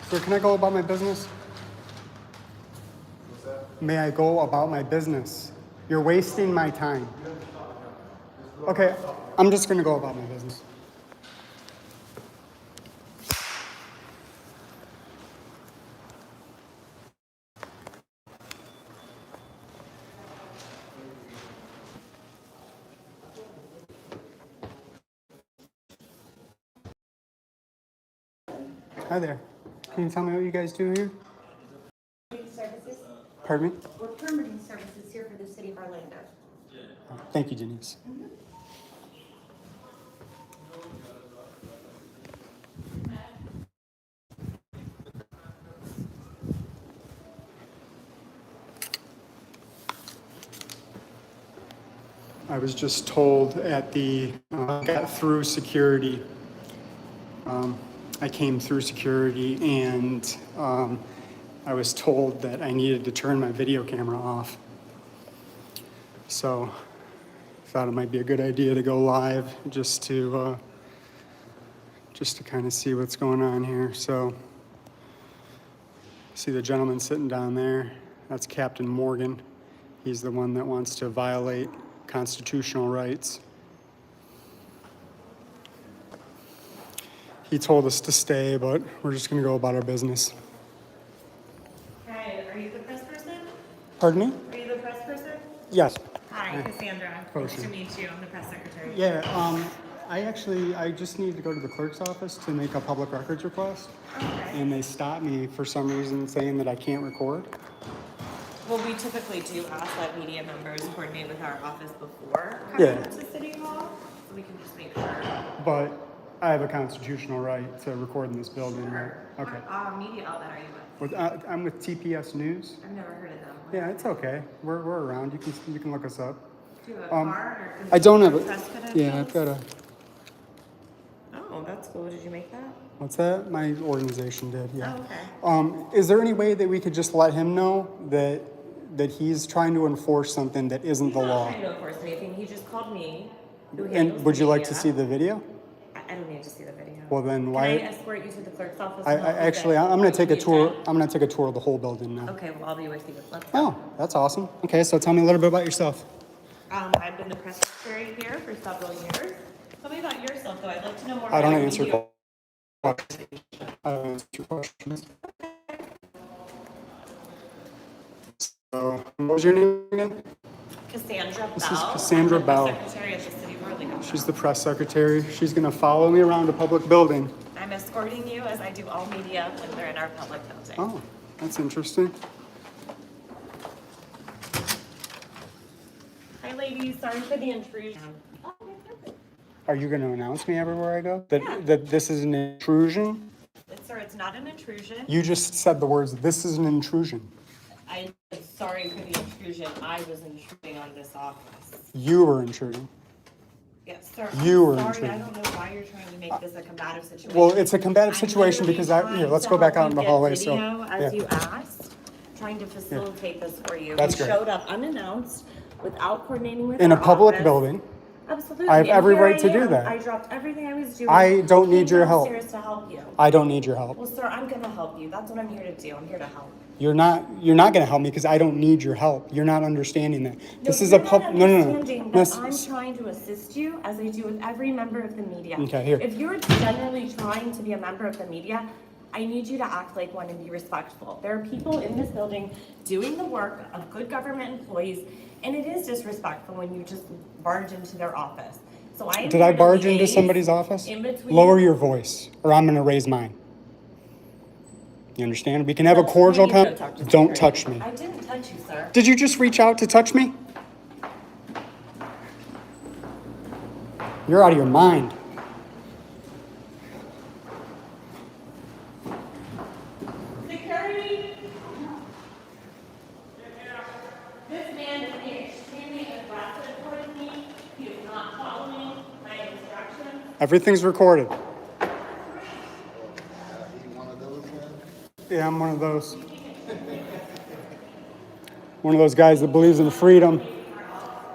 Sir, can I go about my business? What's that? May I go about my business? You're wasting my time. Okay, I'm just gonna go about my business. Hi there. Can you tell me what you guys do here? Services. Pardon me? We're permitting services here for the city of Orlando. Thank you, Denise. I was just told at the, got through security. I came through security and I was told that I needed to turn my video camera off. So I thought it might be a good idea to go live just to kind of see what's going on here. So see the gentleman sitting down there, that's Captain Morgan. He's the one that wants to violate constitutional rights. He told us to stay, but we're just gonna go about our business. Hi, are you the press person? Pardon me? Are you the press person? Yes. Hi, Cassandra. Kosher. Nice to meet you. I'm the press secretary. Yeah, I just need to go to the clerk's office to make a public records request. Okay. And they stopped me for some reason saying that I can't record. Well, we typically do ask that media members coordinate with our office before coming to City Hall, so we can just make sure. But I have a constitutional right to record in this building, right? Sure. Okay. What media outlet are you with? I'm with TPS News. I've never heard of them. Yeah, it's okay. We're around. You can look us up. Do you have a card or I don't have press a. credentials? Yeah, I've got a. Oh, that's cool. Did you make that? What's that? My organization did. Yeah. Oh, okay. Is there any way that we could just let him know that he's trying to enforce something that isn't the He's not law? trying to enforce anything. He just called me. And would you like to see the video? I don't need to see the video. Well, then why? Can I escort you to the clerk's office? I'm going to take a tour. I'm going to take a tour of the whole building now. Okay, well, I'll be with you. Let's go. Oh, that's awesome. Okay, so tell me a little bit about yourself. I've been the press secretary here for several years. Tell me about yourself, though. I'd like to know more I about don't your answer media. questions. I don't answer questions. So, what was your name again? Cassandra This is Bell. Cassandra I'm the Bell. press secretary at the city of Orlando. She's the press secretary. She's going to follow me around a public building. I'm escorting you as I do all media when they're in our public building. Oh, that's interesting. Hi, ladies. Sorry for the intrusion. Are you going to announce me everywhere I go? That this is an intrusion? Sir, it's not an intrusion. You just said the words, this is an intrusion. I'm sorry for the intrusion. I was intruding on this office. You were intruding. Yes, sir. You were sorry. intruding. I don't know why you're trying to make this a combative situation. Well, it's a combative I'm situation literally because trying let's to go back help out in you the get hallway. Video, as yeah. you asked, trying to facilitate this for you. That's we great. showed up unannounced without coordinating with In a our public office. building. Absolutely. I have And every here right to do am. that. I dropped everything I was doing. I don't need your help. Upstairs to help you. I don't need your help. Well, sir, I'm gonna help you. That's what I'm here to do. I'm here to help. You're not going to help me because I don't need your help. You're not understanding that. This is a public. no. Understanding that Miss- I'm trying to assist you as I do with every member of the media. Okay, here. If you're generally trying to be a member of the media, I need you to act like one and be respectful. There are people in this building doing the work of good government employees, and it is disrespectful when you just barge into their office. So I am Did I here to barge into liaise somebody's office? in between- Lower your voice or I'm going to raise mine. You understand? We can have a cordial You need to go talk to Don't security. touch me. I didn't touch you, sir. Did you just reach out to touch me? You're out of your mind. Security. This man is being extremely aggressive towards me. He is not following my instructions. Everything's recorded. One of those guys? Yeah, I'm one of those. One of those guys that believes in freedom,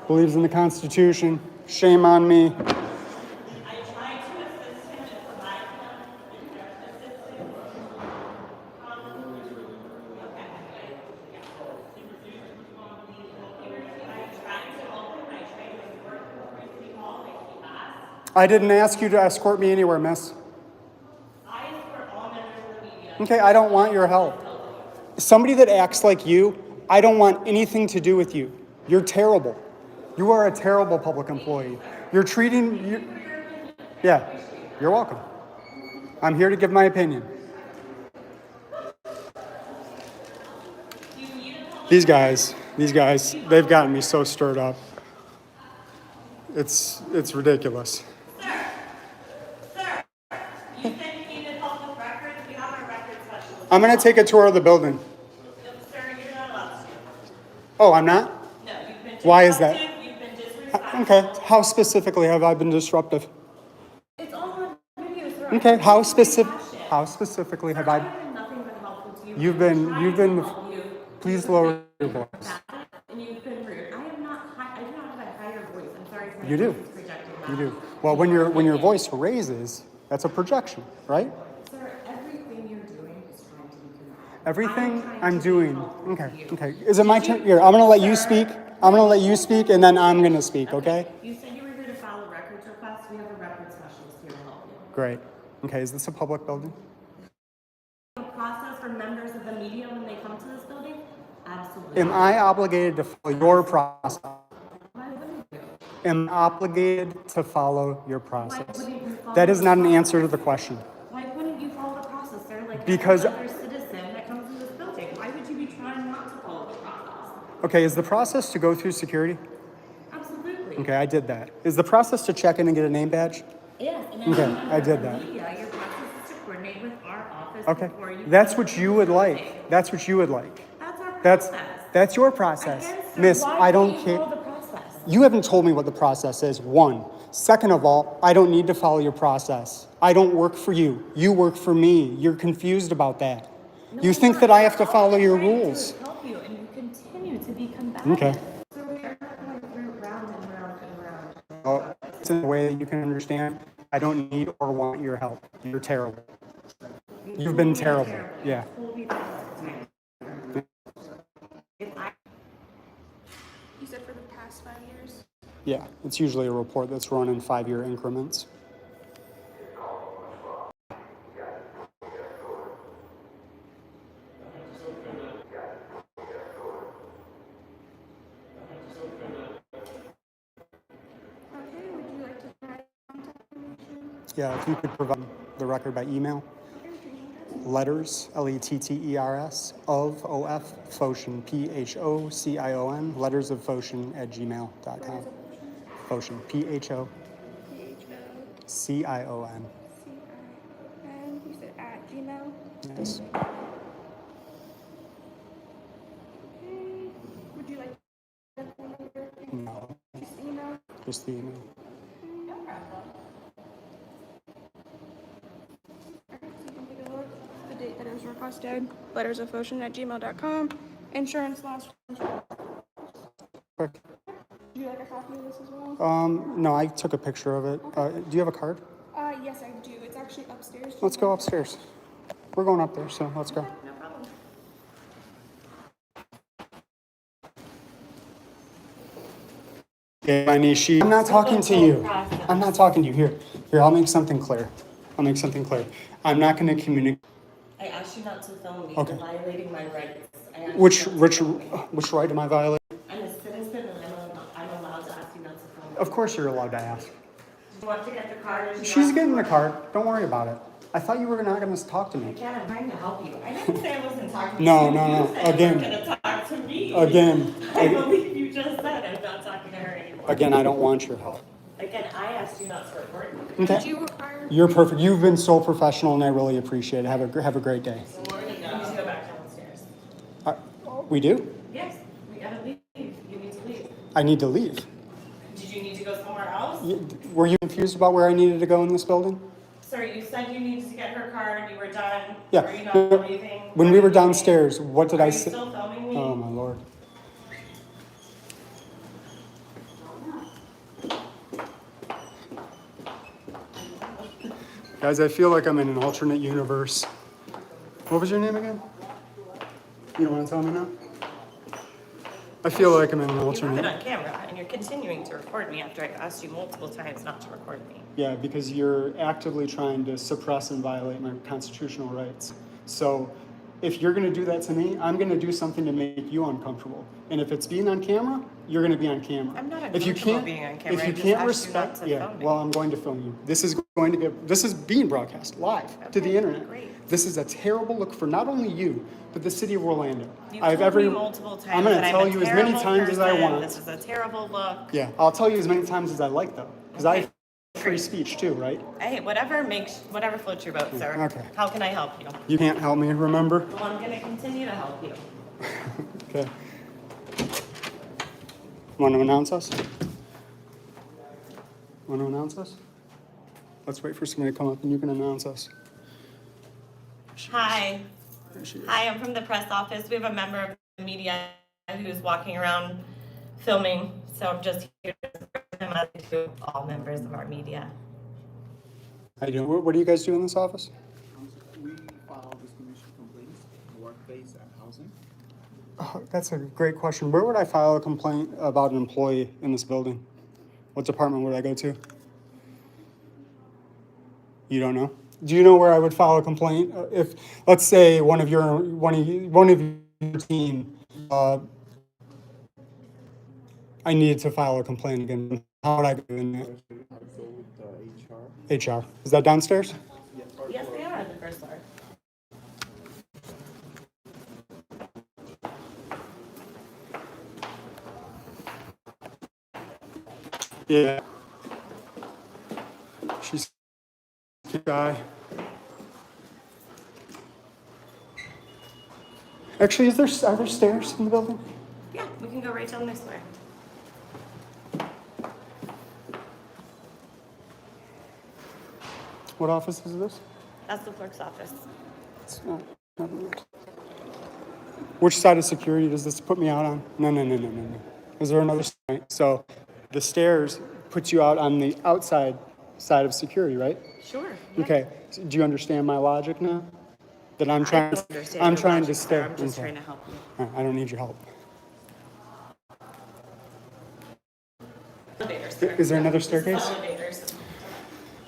believes in the Constitution. Shame on me. I tried to assist him and provide him with assistance. I didn't ask you to escort me anywhere, miss. I escort all members of the media. Okay, I don't want your help. Somebody that acts like you, I don't want anything to do with you. You're terrible. You are a terrible public employee. You're treating you. Yeah, you're welcome. I'm here to give my opinion. These guys, they've gotten me so stirred up. It's ridiculous. Sir, you said you needed help with records. We have our records specialist. I'm gonna take a tour of the building. No, sir, you're not allowed to. Oh, I'm not? No, you've been Why is that? You've been disrespectful. Okay, how specifically have I been disruptive? It's all on video, sir. Okay, how specifically have I? I've been nothing but helpful to you. You've been, Help you. please lower your voice. And you've been rude. I do not have a higher voice. I'm sorry for You do. projecting that. You do. Well, when your voice raises, that's a projection, right? Sir, everything you're doing is trying to be connected. Everything I'm doing. Okay. Is it my turn? Here, I'm gonna let you speak. I'm gonna let you speak, and then I'm gonna speak. Okay? You said you were here to file a records request. We have a records specialist here to help you. Great. Okay. Is this a public building? A process for members of the media when they come to this building? Absolutely. Am I obligated to follow your process? Why wouldn't you? Am I obligated to follow your Why process? wouldn't you follow That is not an answer to the question. Why wouldn't you follow the process, sir? Like Because- every other citizen that comes to this building. Why would you be trying not to follow the process? Okay. Is the process to go through security? Absolutely. Okay, I did that. Is the process to check in and get a name badge? Yes, and Okay, as a member I did of the that. media, your process is to coordinate with our office Okay. before you. That's come what to you the would building. like. That's what you would like. That's our That's process. your process. Again, sir, Miss, why I don't don't you care. follow the process? You haven't told me what the process is, one. Second of all, I don't need to follow your process. I don't work for you. You work for me. You're confused about that. No, You I'm think not. that I have to All follow I'm your trying to rules. help you, and you continue to be combative. Okay. So we are not going round and round and round. Well, it's in a way that you can understand. I don't need or want your help. You're terrible. You've been terrible. Yeah. Told me that all the time. If I You said for the past 5 years? Yeah. It's usually a report that's run in 5-year increments. Okay, would you like to provide contact information? Yeah, if you could provide the record by email. Letters, Letters, of O-F, Phocion, P-H-O-C-I-O-N, letters of Phocion @gmail.com. Phocion, P-H-O-C-I-O-N. And you said at Gmail? Yes. Okay. Would you like the phone number? No, Just email? just the email. Okay, so you can take a look. The date that it was requested. lettersofphocion@gmail.com. Insurance last. Quick. Would you like a copy of this as well? No, I took a picture of it. Do you have a card? Yes, I do. It's actually upstairs. Let's go upstairs. We're going up there, so let's go. No problem. I'm not talking to you. I'm not talking to you. Here, I'll make something clear. I'm not going to communicate. I asked you not to film me. Okay. You're violating my rights. I asked Which you not to film me. right am I violating? I'm a citizen and I'm allowed to ask you not to film me. Of course you're allowed to ask. Do you want to get the card? Or do you She's want- getting the card. Don't worry about it. I thought you were not going to talk to me. Again, I'm trying to help you. I didn't say I wasn't talking to No, you. no, no. You said Again. you were going to talk to me. Again. I believe you just said I'm not talking to her anymore. Again, I don't want your help. Again, I asked you not to record me. Did Okay. you require? You're perfect. You've been so professional, and I really appreciate it. Have a great day. You need to go back downstairs. We do? Yes, we gotta leave. You need to leave. I need to leave. Did you need to go somewhere else? Were you confused about where I needed to go in this building? Sir, you said you needed to get her card, you were done. Yeah. Are you not leaving? When we were downstairs, what did Are I you say? still filming me? Oh, my Lord. Guys, I feel like I'm in an alternate universe. What was your name again? You don't want to tell me now? I feel like I'm in an You have it alternate. on camera, and you're continuing to record me after I've asked you multiple times not to record me. Yeah, because you're actively trying to suppress and violate my constitutional rights. So if you're gonna do that to me, I'm gonna do something to make you uncomfortable. And if it's being on camera, you're gonna be on camera. I'm not If you uncomfortable can't, being on camera. if I you just can't asked you respect, not to yeah, film me. well, I'm going to film you. This is being broadcast live to the Okay, internet. great. This is a terrible look for not only you, but the city of Orlando. You've told me multiple times I'm gonna that tell I'm a you as many terrible times as I person, want. This is a terrible look. Yeah, I'll tell you as many times as I like though, because I Okay. have free speech too, right? Hey, whatever floats your boat, sir. Okay. How can I help you? You can't help me, remember? Well, I'm gonna continue to help you. Okay. Want to announce us? Want to announce us? Let's wait for somebody to come up and you can announce us. Hi. There she is. Hi, I'm from the press office. We have a member of the media who's walking around filming, so I'm just here to support him as to all members of our media. How you doing? What do you guys do in this office? We file discrimination complaints, workplace and housing. Oh, that's a great question. Where would I file a complaint about an employee in this building? What department would I go to? You don't know? Do you know where I would file a complaint if, let's say, one of your team, I needed to file a complaint again? How would I go in there? Also with HR. HR. Is that downstairs? Yes, they are on the first floor. Yeah. She's a guy. Actually, are there stairs in the building? Yeah, we can go right down this way. What office is this? That's the clerk's office. It's not, never mind. Which side of security does this put me out on? No. Is there another side? So the stairs puts you out on the outside side of security, right? Sure. Okay. So do you understand my logic now? That I'm I trying. don't understand I'm your trying logic, to sir. stay. I'm just okay. trying to help you. I don't need your help. Elevators, sir. Is there another This is staircase? elevators.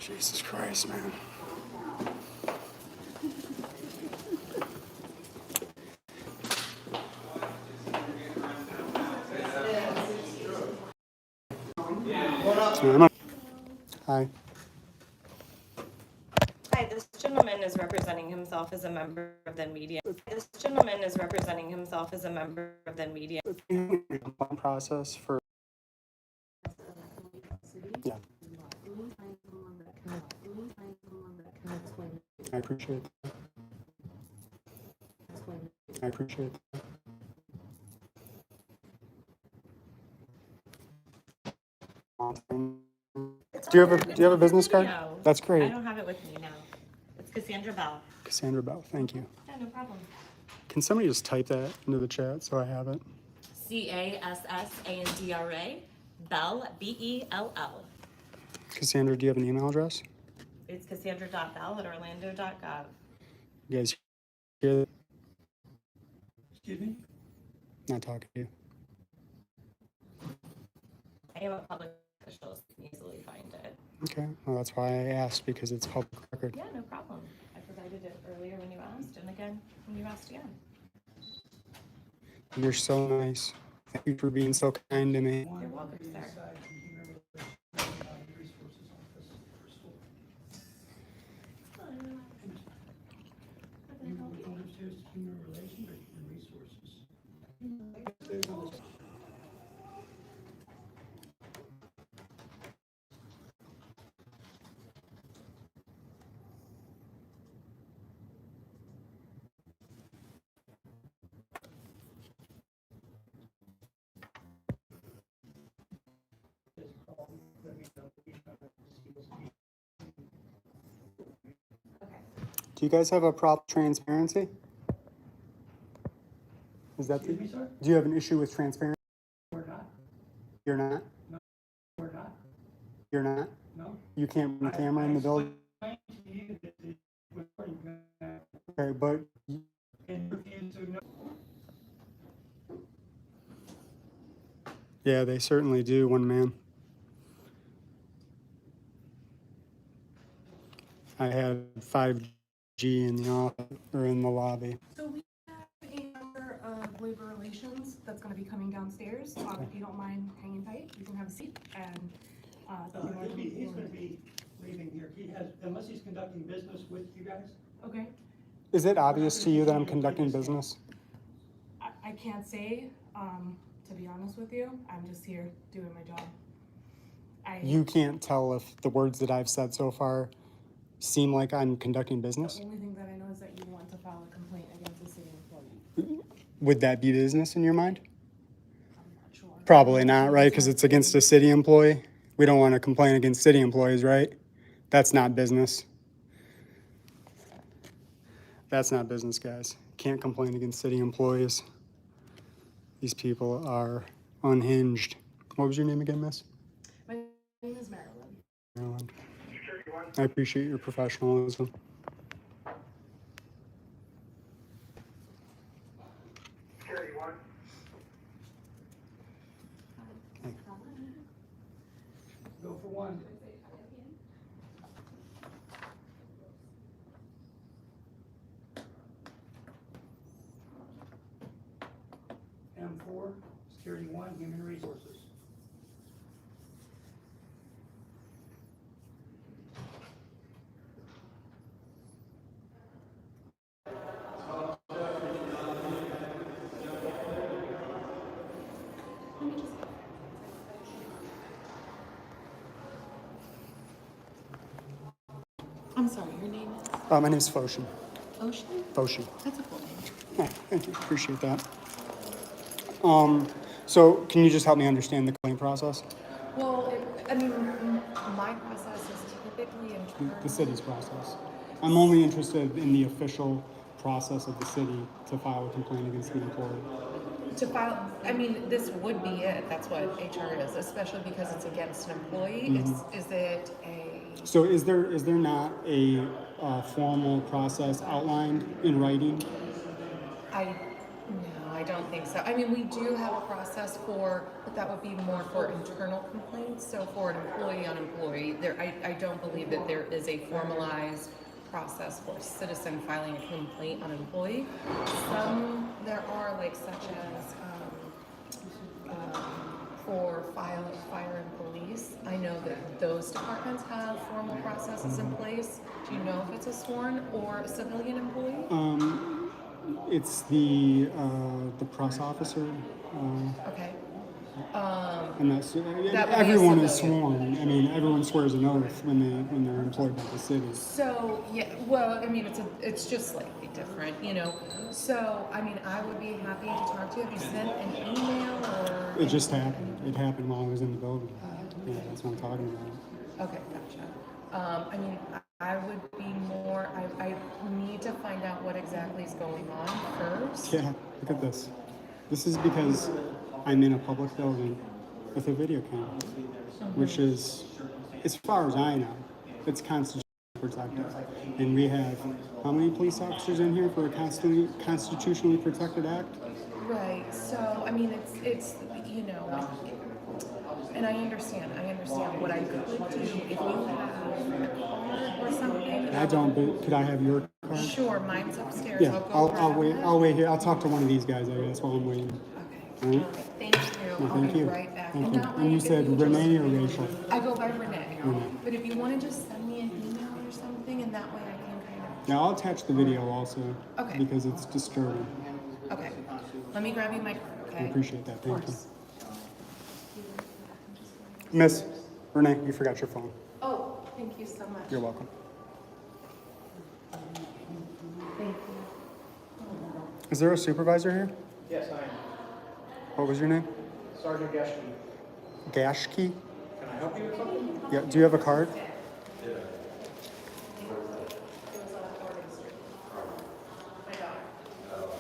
Jesus Christ, man. Hi. Hi, this gentleman is representing himself as a member of the media. This gentleman is representing himself as a member of the media. Process for. Yeah. I appreciate that. I appreciate that. Do you have a business card? No. That's I great. don't have it with me now. It's Cassandra Bell. Cassandra Bell, thank you. Yeah, no problem. Can somebody just type that into the chat so I have it? Cassandra, Bell, Bell. Cassandra, do you have an email address? It's cassandra.bell@orlando.gov. You guys hear that? Excuse me? Not talking to you. I am a public official, so you can easily find it. Okay, well, that's why I asked, because it's public record. Yeah, no problem. I provided it earlier when you asked, and again when you asked again. You're so nice. Thank you for being so kind to me. You're welcome, sir. Do you guys have a problem with transparency? Is that the, do you have an issue with transparency? We're not. You're not? We're not. You're not? No. You can't bring the camera in the building? I explained to you that the recording, Okay, but and refused to know. Yeah, they certainly do, one man. I had 5G in the office, or in the lobby. So we have a member of labor relations that's gonna be coming downstairs. If you don't mind hanging tight, you can have a seat and, they'll be more than He's willing- gonna be leaving here. He has, unless he's conducting business with you guys. Okay, Is it obvious to you that I'm conducting business? I can't say, to be honest with you, I'm just here doing my job. You can't tell if the words that I've said so far seem like I'm conducting The business? only thing that I know is that you want to file a complaint against a city employee. Would that be business in your mind? I'm not sure. Probably not, right? Because it's against a city employee. We don't want to complain against city employees, right? That's not business. That's not business, guys. Can't complain against city employees. These people are unhinged. What was your name again, miss? My name is Marilyn. Maryland. I appreciate your professionalism. Security one. Go for one. M4, security one, human resources. I'm sorry, your name is My name is Foshin. Ocean? Foshin. That's a cool name. Oh, thank you. Appreciate that. So can you just help me understand the claim process? Well, my process is typically internal. The city's process. I'm only interested in the official process of the city to file a complaint against the employee. To file, this would be it, that's what HR is, especially because it's against an employee. Is it a, So is there not a formal process outlined in writing? no, I don't think so. We do have a process for, but that would be more for internal complaints. So for an employee on employee, I don't believe that there is a formalized process for a citizen filing a complaint on an employee. Some, there are such as, for fire and police. I know that those departments have formal processes in place. Do you know if it's a sworn or a civilian employee? It's the press officer. Okay. And that's, That would be everyone a is civilian. sworn. Everyone swears an oath when they're employed by the city. So, yeah, well, it's just slightly different, So, I would be happy to talk to you. Have you sent an email or? It just happened. It happened while I was in the building. Yeah, that's what I'm talking about. Okay, gotcha. I would be more, I need to find out what exactly is going on first. Yeah, look at this. This is because I'm in a public building with a video camera, which is, as far as I know, it's constitutionally protected. And we have, how many police officers in here for a constitutionally protected act? Right, so, it's, and I understand what I could do, if you have a card or something. I don't, but could I have your card? Sure, mine's upstairs, Yeah, I'll go I'll grab wait. it. I'll wait here. I'll talk to one of these guys, I guess, while I'm waiting. Okay, All right. all right, thank you, Well, I'll thank be you. right back. Thank And you. that And way, you if said you just- Renee or Rachel? I go by Renee, Renee. but if you wanna just send me an email or something, and that way I can kind Yeah, I'll attach the video also. Okay. Because it's disturbing. of, okay, let me grab you my card, I okay? appreciate that. Of Thank you. course. Miss Renee, you forgot your phone. Oh, thank you so much. You're welcome. Thank you. Is there a supervisor here? Yes, I am. What was your name? Sergeant Geschke. Gashke? Can I help you with something? Yeah. Do you have a card?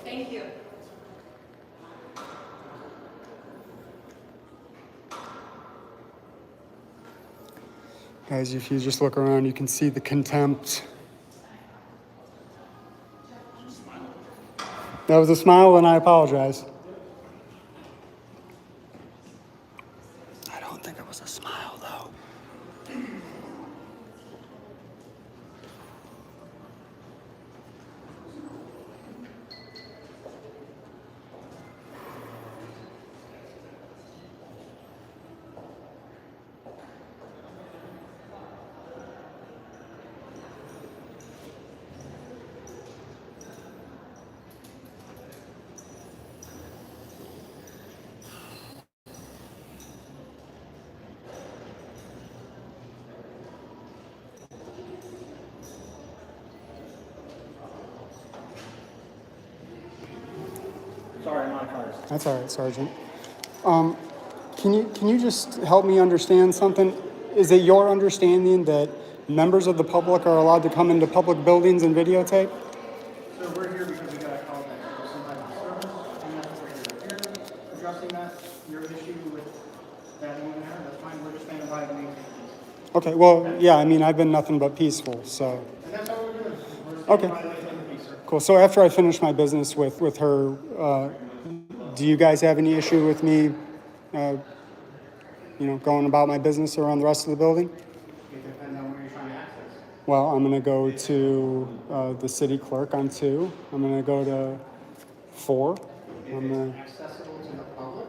Thank you. Guys, if you just look around, you can see the contempt. That was a smile, and I apologize. lot of cars. That's all right, Sergeant. Can you just help me understand something? Is it your understanding that members of the public are allowed to come into public buildings and videotape? So we're here because we got a call that there's some type of disturbance, and that's what we're here addressing that, your issue with that woman there, that's fine, we're just standing by to maintain peace. Okay, well, yeah, I mean, I've been nothing but peaceful, so. And that's all we're doing, we're Okay. standing by to maintain peace, sir. Cool. So after I finish my business with her, do you guys have any issue with me, going about my business around the rest of the building? It depends on where you're trying to access. Well, I'm going to go to the city clerk on 2. I'm going to go to 4. If it's accessible to the public,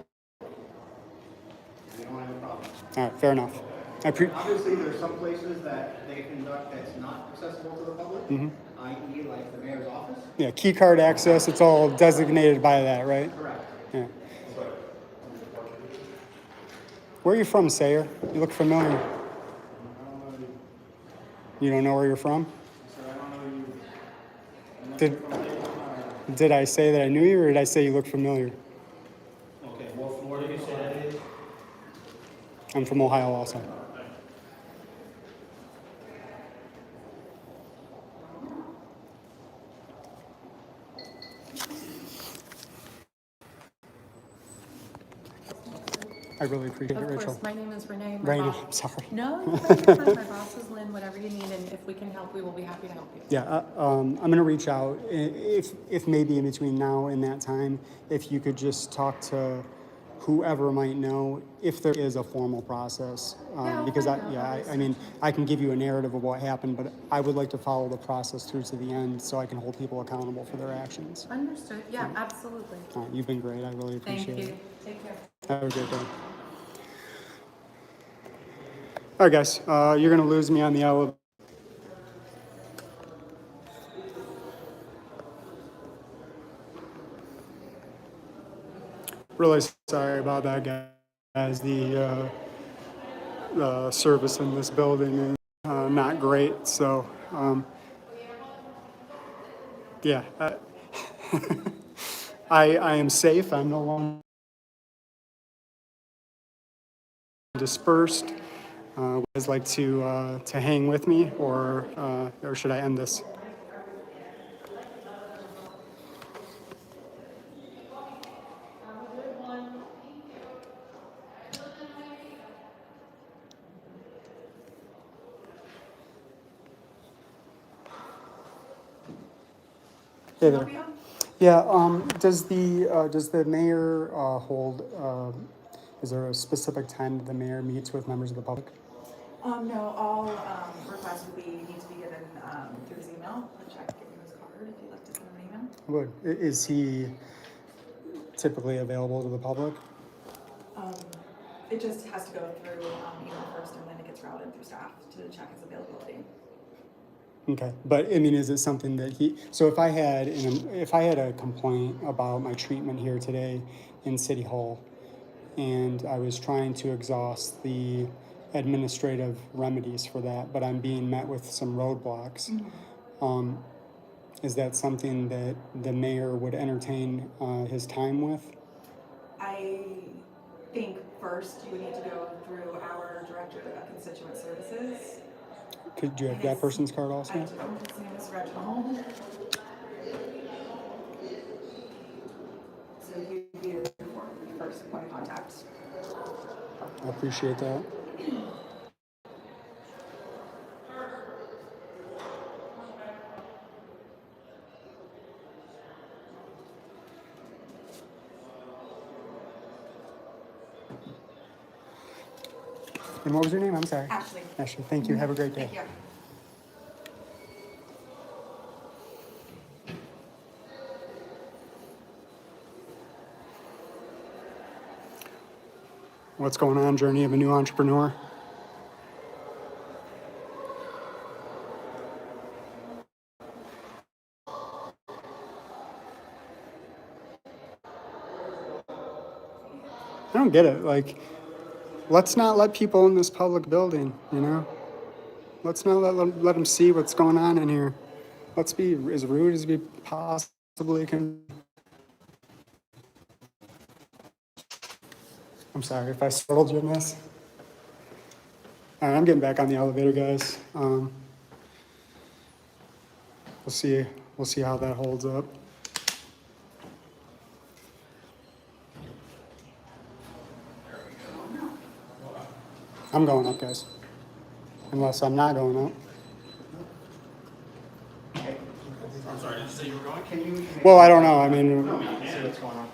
we don't have a problem. All right, fair enough. Obviously, there's some places that they conduct that's not accessible to the public, i.e. like the mayor's office. Yeah, key card access, it's all designated by that, right? Correct. Yeah. Where are you from, Sayer? You look familiar. You don't know where you're from? Did I say that I knew you, or did I say you look familiar? Okay, what floor did you say that is? I'm from Ohio also. I really appreciate it, Of Rachel. course, my name is Renee. My Rainey, boss- I'm sorry. No, you're fine. My boss is Lynn, whatever you need, and if we can help, we will be happy to help you. Yeah, I'm going to reach out if maybe in between now and that time, if you could just talk to whoever might know if there is a formal process. I'll Because find out, I mean, I can give you a narrative of what happened, but I would like to follow the process through to the end so I can hold people accountable for their actions. Understood, yeah, absolutely. You've been great. I really Thank appreciate you. it. Take care. Have a good day. All right, guys, you're going to lose me on the elevator. Really sorry about that, guys. The service in this building is not great, so yeah. I am safe. I'm no longer dispersed. Would you guys like to hang with me, or should I end this? Hey there. Yeah. Does the mayor hold? Is there a specific time that the mayor meets with members of the public? No, all requests need to be given through his email. I'll check, give you his card if you'd like to send him an email. Would is he typically available to the public? It just has to go through email first, and then it gets routed through staff to check his availability. Okay, but I mean, is it something that he? So if I had a complaint about my treatment here today in City Hall, and I was trying to exhaust the administrative remedies for that, but I'm being met with some roadblocks. Is that something that the mayor would entertain his time with? I think first you would need to go through our director of constituent services. Could you have that person's card I also? do. His name is Reginald. So you'd be the first point of contact. I appreciate that. And what was your name? I'm sorry. Ashley. Ashley, thank you. Have a great day. Thank you. What's going on, journey of a new entrepreneur? I don't get it. Like, let's not let people in this public building, you know? Let's not let them see what's going on in here. Let's be as rude as we possibly can. I'm sorry if I startled you in this. All right, I'm getting back on the elevator, guys. We'll see how that holds up. I'm going up, guys. Unless I'm not going up. I'm sorry, did you say you were going? Can you? Well, I don't know. I mean, See what's going on.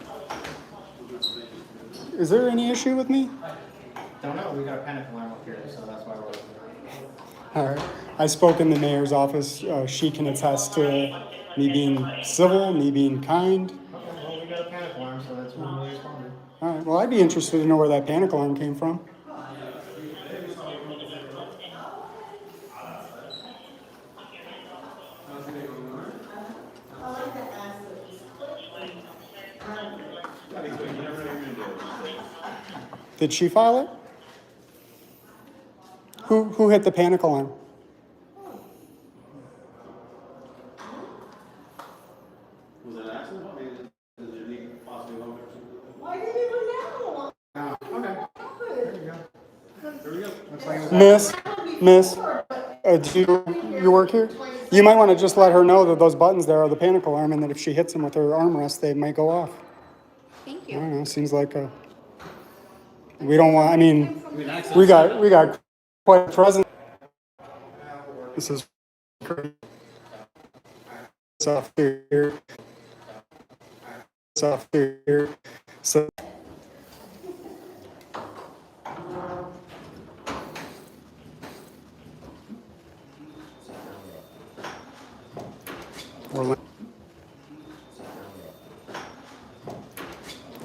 is there any issue with me? Don't know, we got a panic alarm up here, so that's why we're. All right. I spoke in the mayor's office. She can attest to me being civil, me being kind. Okay, well, we got a panic alarm, so that's when we responded. All right. Well, I'd be interested to know where that panic alarm came from. Did she file it? Who hit the panic alarm? Was it an accident? I mean, did it need possibly one person? Miss, do you work here? You might want to just let her know that those buttons there are the panic alarm, and that if she hits them with her armrest, they might go off. Thank I you. don't know. Seems like we don't want. I mean, we got quite a present. This is crazy. Off here. Off here. So.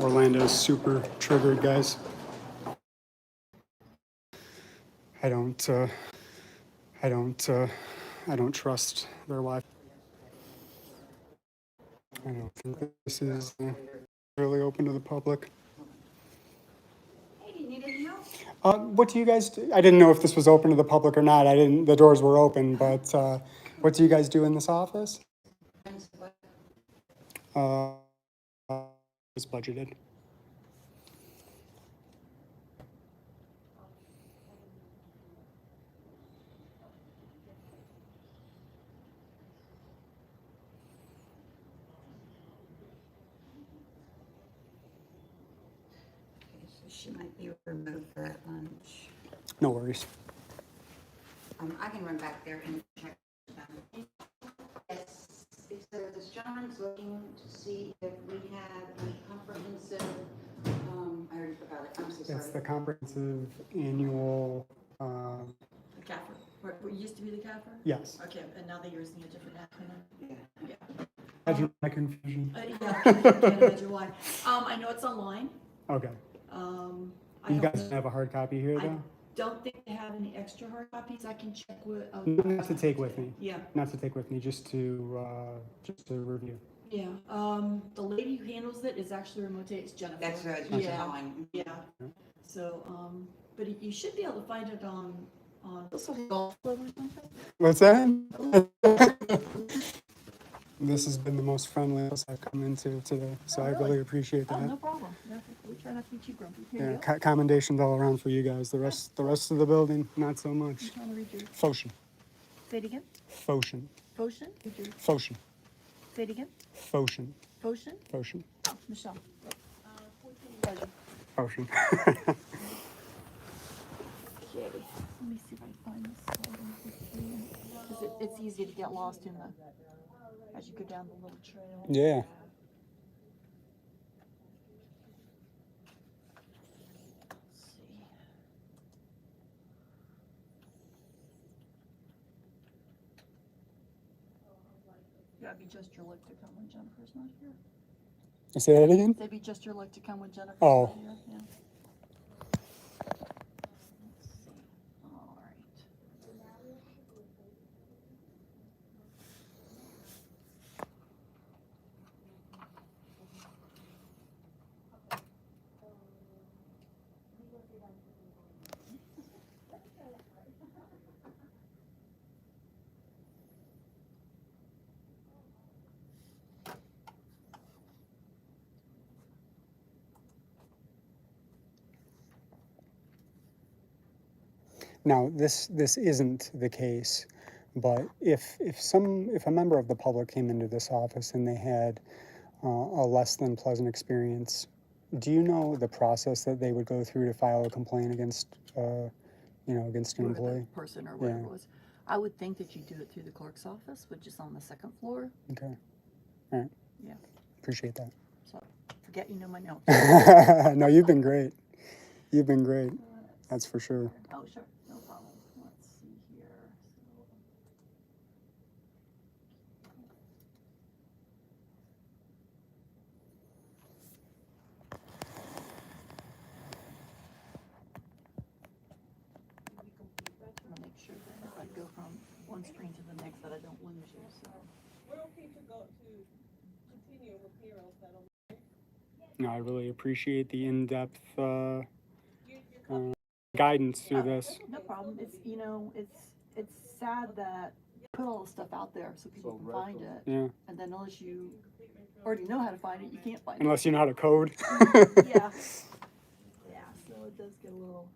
Orlando's super triggered, guys. I don't trust their life. I don't think this is really open to the public. Hey, do you need any help? What do you guys do? I didn't know if this was open to the public or not. The doors were open, but what do you guys do in this office? It's budgeted. So she might be removed for at lunch. No worries. I can run back there and check them. Yes, because John's looking to see if we have a comprehensive, I already forgot it, I'm so sorry. It's the comprehensive annual, The CAFR, where it used to be the CAFR? yes. Okay, and now they're using a different acronym? Yeah. Yeah. Imagine my confusion. Yeah, I can't imagine why. I know it's online. Okay. I You don't guys have a hard copy here, I though? don't think they have any extra hard copies. I can check with. Not to take with me. Yeah, Not to take with me, just to review. yeah. The lady who handles it is actually remote. It's Jennifer. That's what I was Yeah. calling. Yeah. So, but you should be able to find it on Golf Club or something. What's that? This has been the most friendly house I've come into today, so I really appreciate Oh, that. no problem. No, we try not to be too grumpy. Here you Yeah, go. commendations all around for you guys. The rest of the building, not so much. I'm trying to read your. Fotion. Say it again. Fotion. Potion? Read your. Fotion. Say it again. Fotion. Potion? Fotion. Oh, Michelle. Pleasure. Fotion. Okay, let me see if I can find this. Because it's easy to get lost in the, as you go down the little trail. Yeah. Let's see. That'd be just your luck to come when Jennifer's not here. Say that again? That'd be just your luck to come when Jennifer's Oh. not here, yeah. Let's see. All right. Now, this isn't the case, but if a member of the public came into this office and they had a less than pleasant experience, do you know the process that they would go through to file a complaint against against an Whoever the employee? person or whatever Yeah. it was. I would think that you do it through the clerk's office, which is on the second floor. Okay. All right. Yeah. Appreciate that. So forget you know my notes. No, you've been great. You've been great. That's for sure. Oh, sure. No problem. Let's see here. I'm gonna make sure that if I go from one screen to the next that I don't lose you, so. No, I really appreciate the in-depth guidance through this. No problem. It's, it's sad that you put all the stuff out there so people can find it. Yeah. And then unless you already know how to find it, you can't find it. Unless you know how to code. Yeah. Yeah, so it does get a little.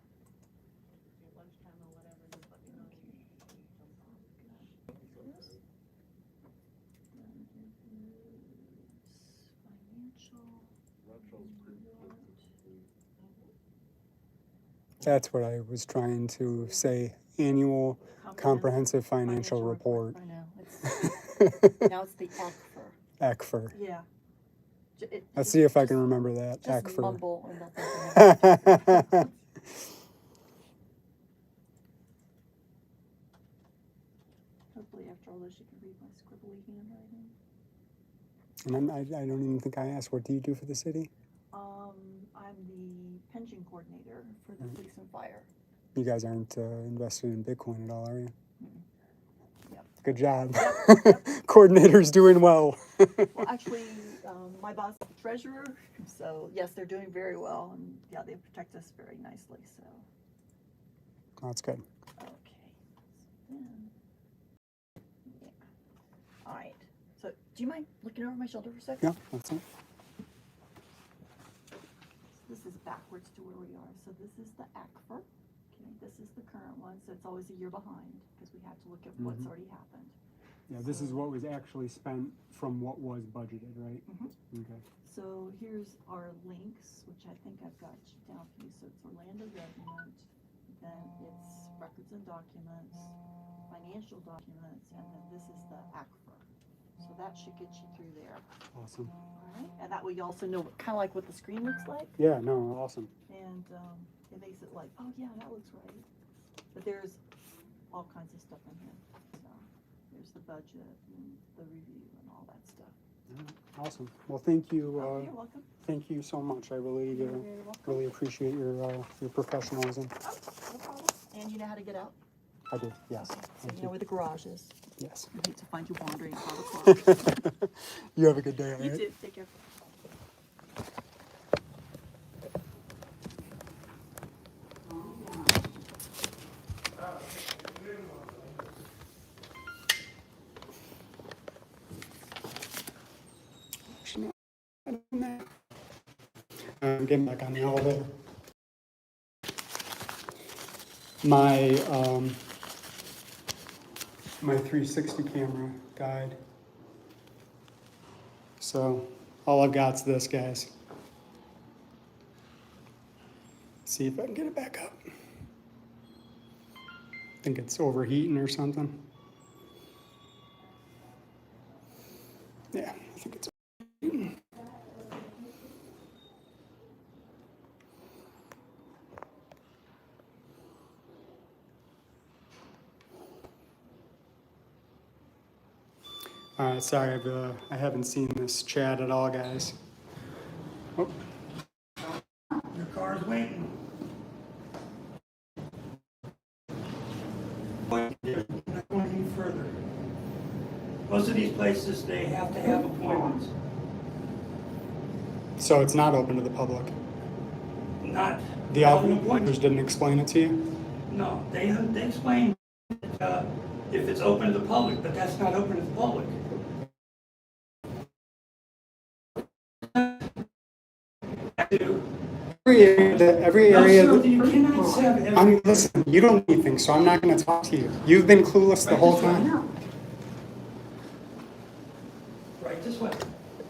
That's what I was trying to say. Annual comprehensive financial report. I know. Now it's the ACFR. ACFR. Yeah. Let's see if I can remember that. Just ACFR. mumble and that's Hopefully after all this you can read my scribbly handwriting. And I don't even think I asked, what do you do for the city? I'm the pension coordinator for the police and fire. You guys aren't invested in Bitcoin at all, are you? Yep. Good job. Yep. Coordinator's doing well. Well, actually, my boss is the treasurer, so yes, they're doing very well, and yeah, they protect us very nicely, so. That's good. Okay. So then, yeah. All right. So do you mind looking over my shoulder for a second? Yeah, that's it. This is backwards to where we are. So this is the ACFR. Okay, this is the current one. So it's always a year behind because we have to look at what's already happened. Yeah, this is what was actually spent from what was budgeted, right? Okay. So here's our links, which I think I've got down for you. So it's Orlando Government, then it's Records and Documents, Financial Documents, and then this is the ACFR. So that should get you through there. Awesome. All right, and that way you also know kind of like what the screen looks like. Yeah, no, awesome. And it makes it like, oh yeah, that looks right. But there's all kinds of stuff in here. So there's the budget and the review and all that stuff. Awesome. Well, thank you. You're welcome. Thank you so much. I really, You're very welcome. really appreciate your professionalism. Oh, no problem. And you know how to get out? I do. Yes. So Thank you know where the garage is. Yes. I hate to find you wandering at 5 o'clock. You have a good day. All You right? too. Take care. I'm getting back on the elevator. My my 360 camera died. So all I've got's this, guys. See if I can get it back up. I think it's overheating or something. Yeah, I think it's overheating. All right, sorry, I haven't seen this chat at all, guys. Oh. Your car's waiting. Not going any further. Most of these places, they have to have appointments. So it's not open to the public? Not The have an officers appointment. didn't explain it to you? No, they explain if it's open to the public, but that's not open to the public. Every area No, sir, you cannot Let's have Listen, you don't need anything, so I'm not gonna talk to you. You've been clueless the whole time. Right this way,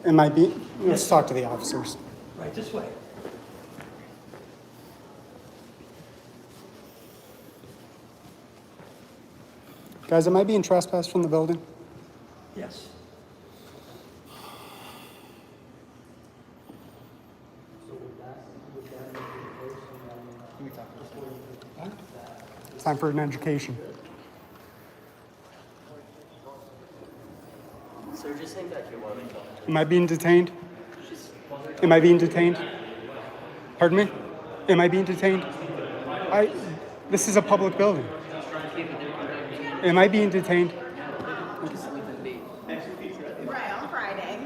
Am I being, let's talk to the officers. right this way. Guys, am I being trespassed from the building? Yes. It's time for an education. So just saying that you want to talk. Am I being detained? Am I being detained? Pardon me? Am I being detained? This is a public building. Am I being detained? Right, on Friday.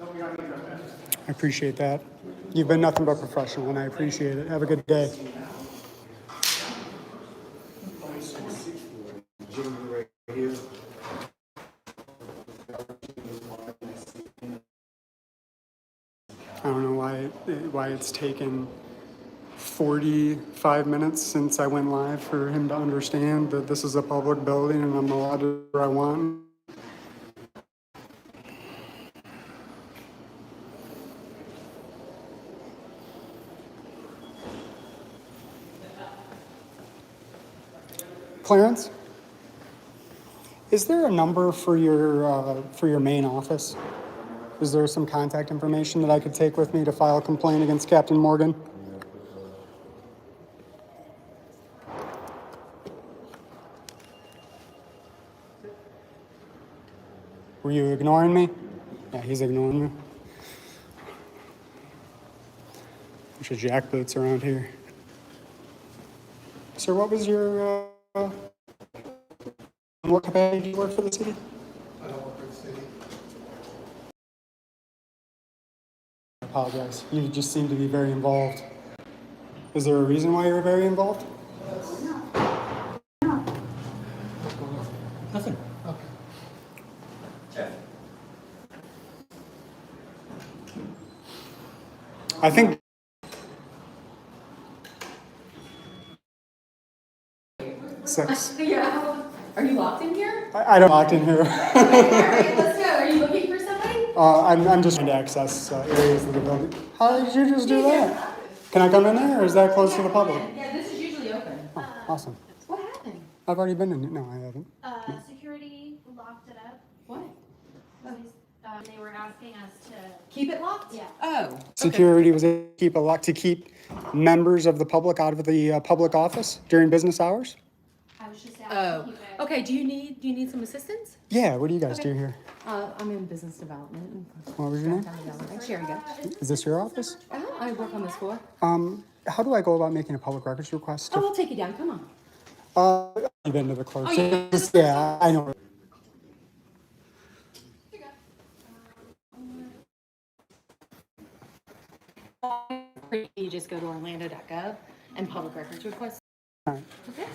I appreciate that. You've been nothing but professional, and I appreciate it. Have a good day. I don't know why it's taken 45 minutes since I went live for him to understand that this is a public building and I'm allowed to do what I want. Clarence, is there a number for your main office? Is there some contact information that I could take with me to file a complaint against Captain Morgan? Were you ignoring me? Yeah, he's ignoring me. Bunch of jackboots around here. Sir, what was your, what capacity do you work for the city? I don't work for the city. I apologize. You just seem to be very involved. Is there a reason why you're very involved? Nothing. Okay. I think six. Yeah. Are you locked in here? I don't locked in here. Okay, all right, let's go. Are you looking for somebody? I'm just trying to access areas of the building. How did you just do that? Can I come in there, or is that closed to the public? Yeah, this is usually open. Oh, awesome. What happened? I've already been in it. No, I haven't. Security locked it up. What? They were asking us to. Keep it locked? Yeah. Oh. Security was able to keep a lock to keep members of the public out of the public office during business hours. I was just asking Oh. to keep it. Okay, do you need some assistance? Yeah. What do you guys do here? I'm in business development. What was your name? Sherry go. Is this your office? I work on this floor. How do I go about making a public records request? Oh, I'll take you down. Come on. I've been to the clerk. Oh, yeah. Yeah, I know. You just go to orlando.gov and public records request. All right.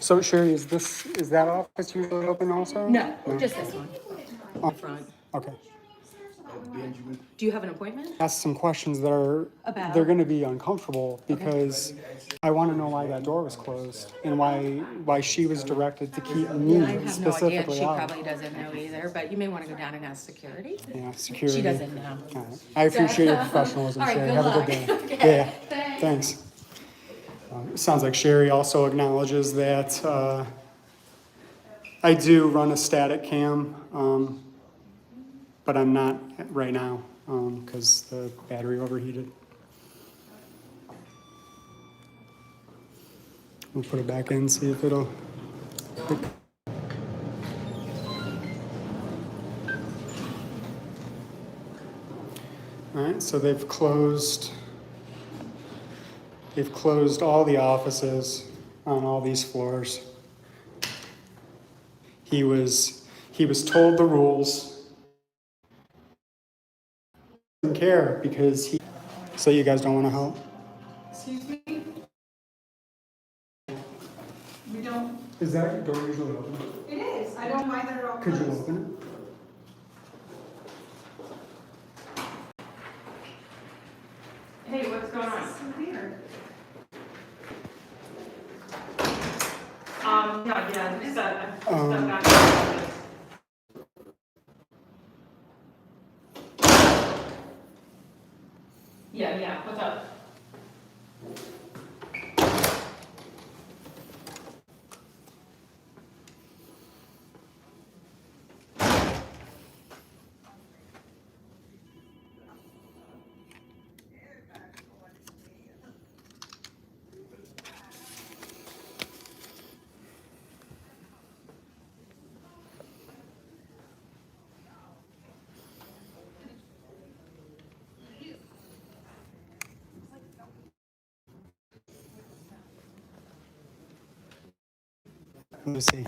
So Sherry, is that office usually open also? No, just this one. Oh, Front. okay. Do you have an appointment? Ask some questions that are About? they're going to be uncomfortable because I want to know why that door was closed and why she was directed to keep me I have no idea. specifically She out. probably doesn't know either, but you may want to go down and ask security. Yeah, security. She doesn't know. All right. I appreciate your professionalism, All right, Sherry. good Have a luck. good day. Okay, Yeah. Thanks. It sounds like Sherry also acknowledges that I do run a static cam, but I'm not right now because the battery overheated. We'll put it back in, see if it'll. All right, so they've closed all the offices on all these floors. He was told the rules. Didn't care because he. So you guys don't want to help? Excuse me? We don't. Is that door usually open? It is. I don't mind that at all. Could you open it? Hey, what's going on? It's weird. Yeah, just, yeah, what's up? Let me see.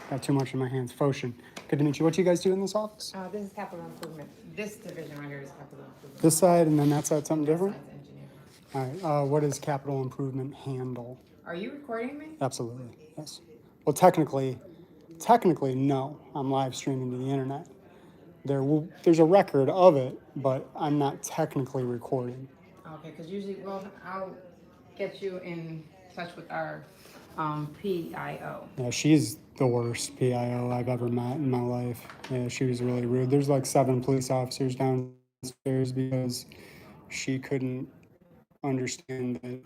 Got too much in my hands. Foshin. Good to meet you. What do you guys do in this office? This is capital improvement. This division right here is capital improvement. This side and then that side something different? Besides engineering. All right. What does capital improvement handle? Are you recording me? Absolutely. Yes. Well, technically, no. I'm live streaming to the internet. There's a record of it, but I'm not technically recording. Okay, because usually, well, I'll get you in touch with our PIO. Yeah, she's the worst PIO I've ever met in my life. Yeah, she was really rude. There's like 7 police officers downstairs because she couldn't understand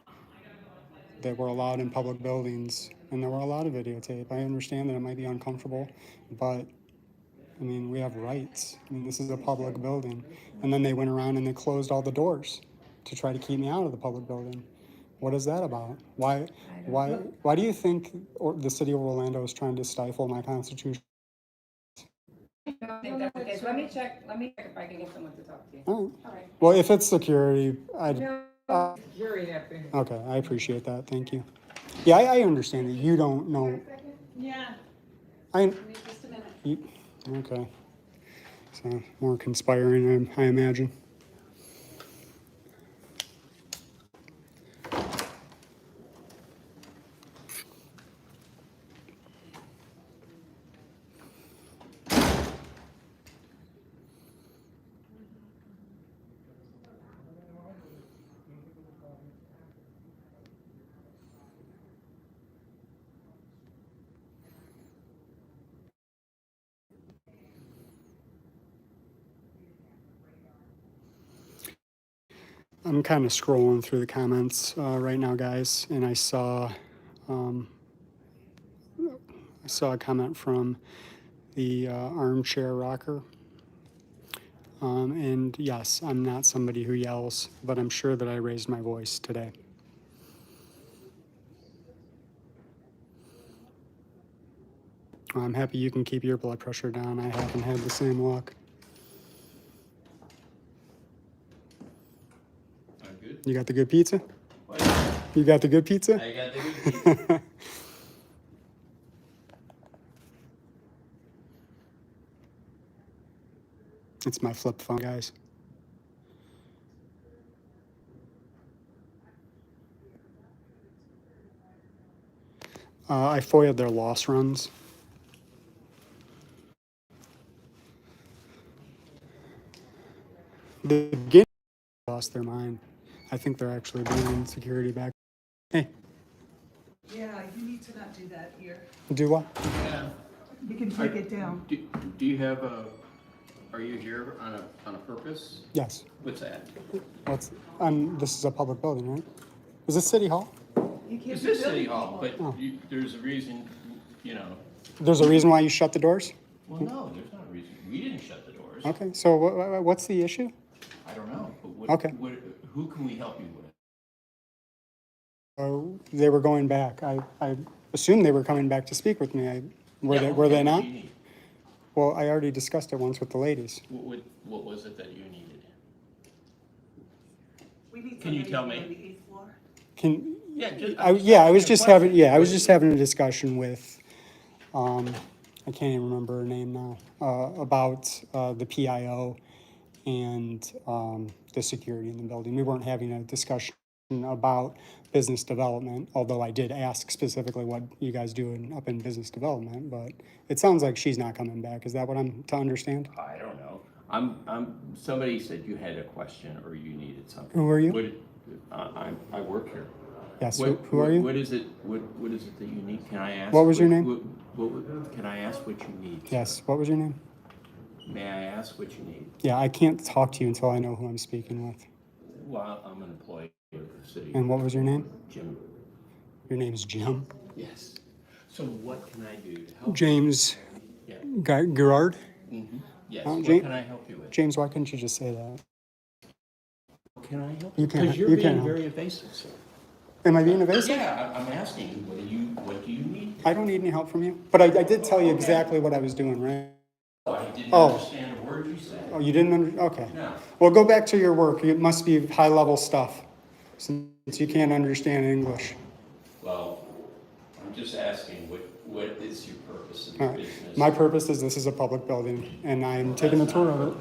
that we're allowed in public buildings and that we're allowed to videotape. I understand that it might be uncomfortable, but I mean, we have rights. I mean, this is a public building. And then they went around and they closed all the doors to try to keep me out of the public building. What is that about? Why do you think the city of Orlando is trying to stifle my constitution? I don't think that's the case. Let me check if I can get someone to talk to you. All right. Well, if it's security, You're happy. okay, I appreciate that. Thank you. Yeah, I understand that you don't know. Yeah. Just a minute. Okay. So more conspiring, I imagine. I'm kind of scrolling through the comments right now, guys, and I saw a comment from the armchair rocker. And yes, I'm not somebody who yells, but I'm sure that I raised my voice today. I'm happy you can keep your blood pressure down. I haven't had the same luck. You got the good pizza? What? You got the good pizza? I got the good pizza. It's my flip phone, guys. I FOIA'd their loss runs. The beginning lost their mind. I think they're actually bringing security back. Hey. Yeah, you need to not do that here. Do what? Yeah. You can take it down. Do you have are you here on a purpose? Yes. What's that? This is a public building, right? Is this City Hall? You can't This be is City building Hall, but Oh. there's a reason, you know, There's a reason why you shut the doors? well, no, there's not a reason. We didn't shut the doors. Okay, so what's the issue? I don't know, but what, Okay. who can we help you with? Oh, they were going back. I assumed they were coming back to speak with me. Were Yeah, they okay, were they what not? do you need? Well, I already discussed it once with the ladies. What was it that you needed? We need Can you somebody tell on me? the 8th floor. Can Yeah, just, I was just having a discussion with I can't even remember her name now, about the PIO and the security in the building. We weren't having a discussion about business development, although I did ask specifically what you guys do up in business development, but it sounds like she's not coming back. Is that what I'm to understand? I don't know. Somebody said you had a question or you needed something. Who are you? I work here. Yes, What- who are you? What is it that you need? Can I ask? What was your name? Can I ask what you need? Yes, what was your name? May I ask what you need? Yeah, I can't talk to you until I know who I'm speaking with. Well, I'm an employee of the city. And what was your name? Jim. Your name's Jim? Yes. So what can I do to help? James Yeah. Gerard? Mm-hmm. Yes. Oh, What James- can I help you with? James, why couldn't you just say that? Can I help You you? can't- Because you're you being can't. very evasive, sir. Am I being evasive? Yeah, I'm asking you, what do you need? I don't need any help from you, but I did tell you exactly what I was doing, right? I didn't Oh. understand a word you said. Oh, you didn't okay. No. Well, go back to your work. It must be high-level stuff, since you can't understand English. Well, I'm just asking, what is your purpose in All the right. business? My purpose is this is a public building, and I'm taking a tour of it.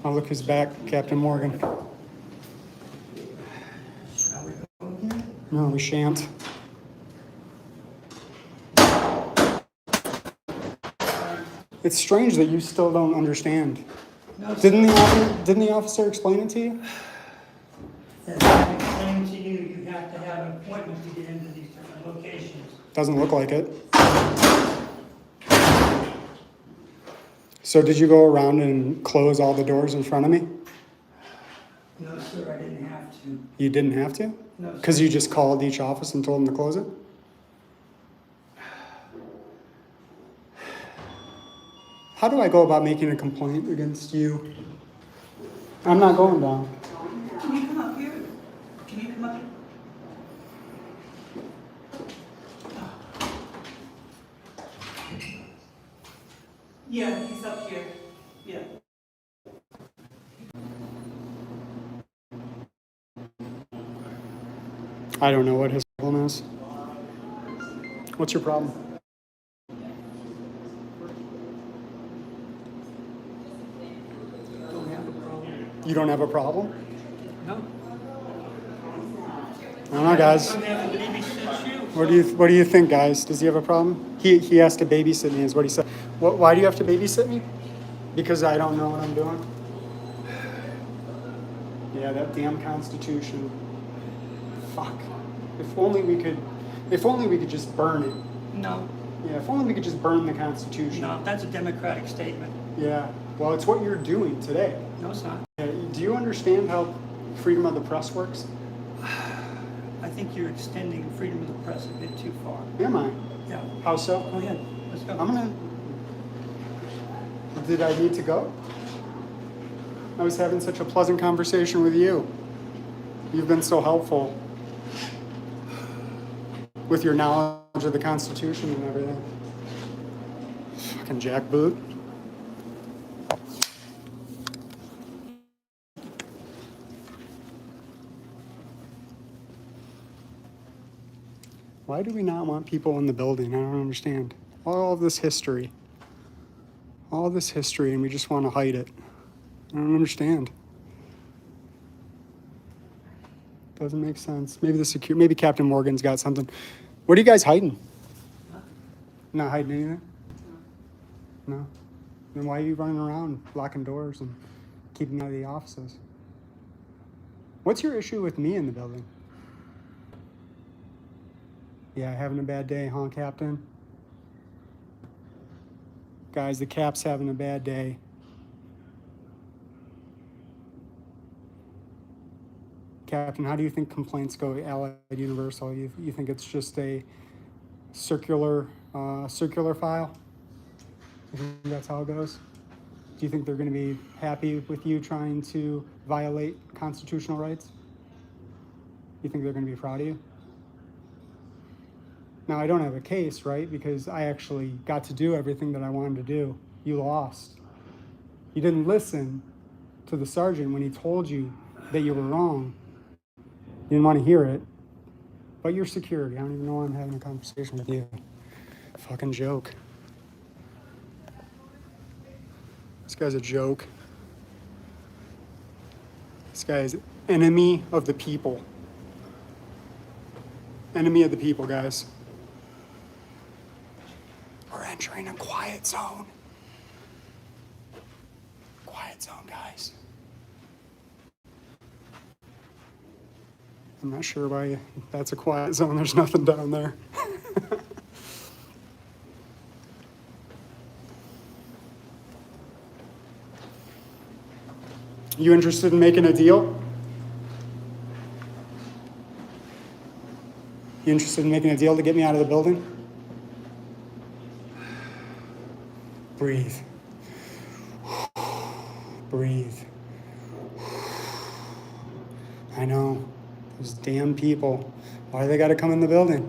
Oh, look who's back, Captain Morgan. No, we shan't. It's strange that you still don't understand. Didn't the officer explain it to you? As I explained to you, you have to have an appointment to get into these different locations. Doesn't look like it. So did you go around and close all the doors in front of me? No, sir, I didn't have to. You didn't have to? No, sir. Because you just called each office and told them to close it? How do I go about making a complaint against you? I'm not going down. Can you come up here? Can you come up here? Yeah, he's up here. Yeah. I don't know what his problem is. What's your problem? Don't have a problem. You don't have a problem? No. I don't know, guys. I'm having to babysit you. What do you think, guys? Does he have a problem? He has to babysit me, is what he said. Why do you have to babysit me? Because I don't know what I'm doing? Yeah, that damn Constitution. Fuck. If only we could just burn it. No, Yeah, if only we could just burn the Constitution. no, that's a democratic statement. Yeah. Well, it's what you're doing today. No, it's not. Yeah, do you understand how freedom of the press works? I think you're extending freedom of the press a bit too far. Am I? Yeah, How so? go ahead, let's go. Did I need to go? I was having such a pleasant conversation with you. You've been so helpful with your knowledge of the Constitution and everything. Fucking jackboot. Why do we not want people in the building? I don't understand. All of this history. All this history, and we just want to hide it. I don't understand. Doesn't make sense. Maybe Captain Morgan's got something. What are you guys hiding? Not hiding anything? No. Then why are you running around blocking doors and keeping out of the offices? What's your issue with me in the building? Yeah, having a bad day, huh, Captain? Guys, the Cap's having a bad day. Captain, how do you think complaints go Allied Universal? You think it's just a circular file? You think that's how it goes? Do you think they're going to be happy with you trying to violate constitutional rights? You think they're going to be proud of you? Now, I don't have a case, right? Because I actually got to do everything that I wanted to do. You lost. You didn't listen to the sergeant when he told you that you were wrong. You didn't want to hear it. But you're security. I don't even know why I'm having a conversation with you. Fucking joke. This guy's a joke. This guy is enemy of the people. Enemy of the people, guys. We're entering a quiet zone. Quiet zone, guys. I'm not sure why that's a quiet zone. There's nothing down there. You interested in making a deal? You interested in making a deal to get me out of the building? Breathe. Breathe. I know. Those damn people. Why do they gotta come in the building?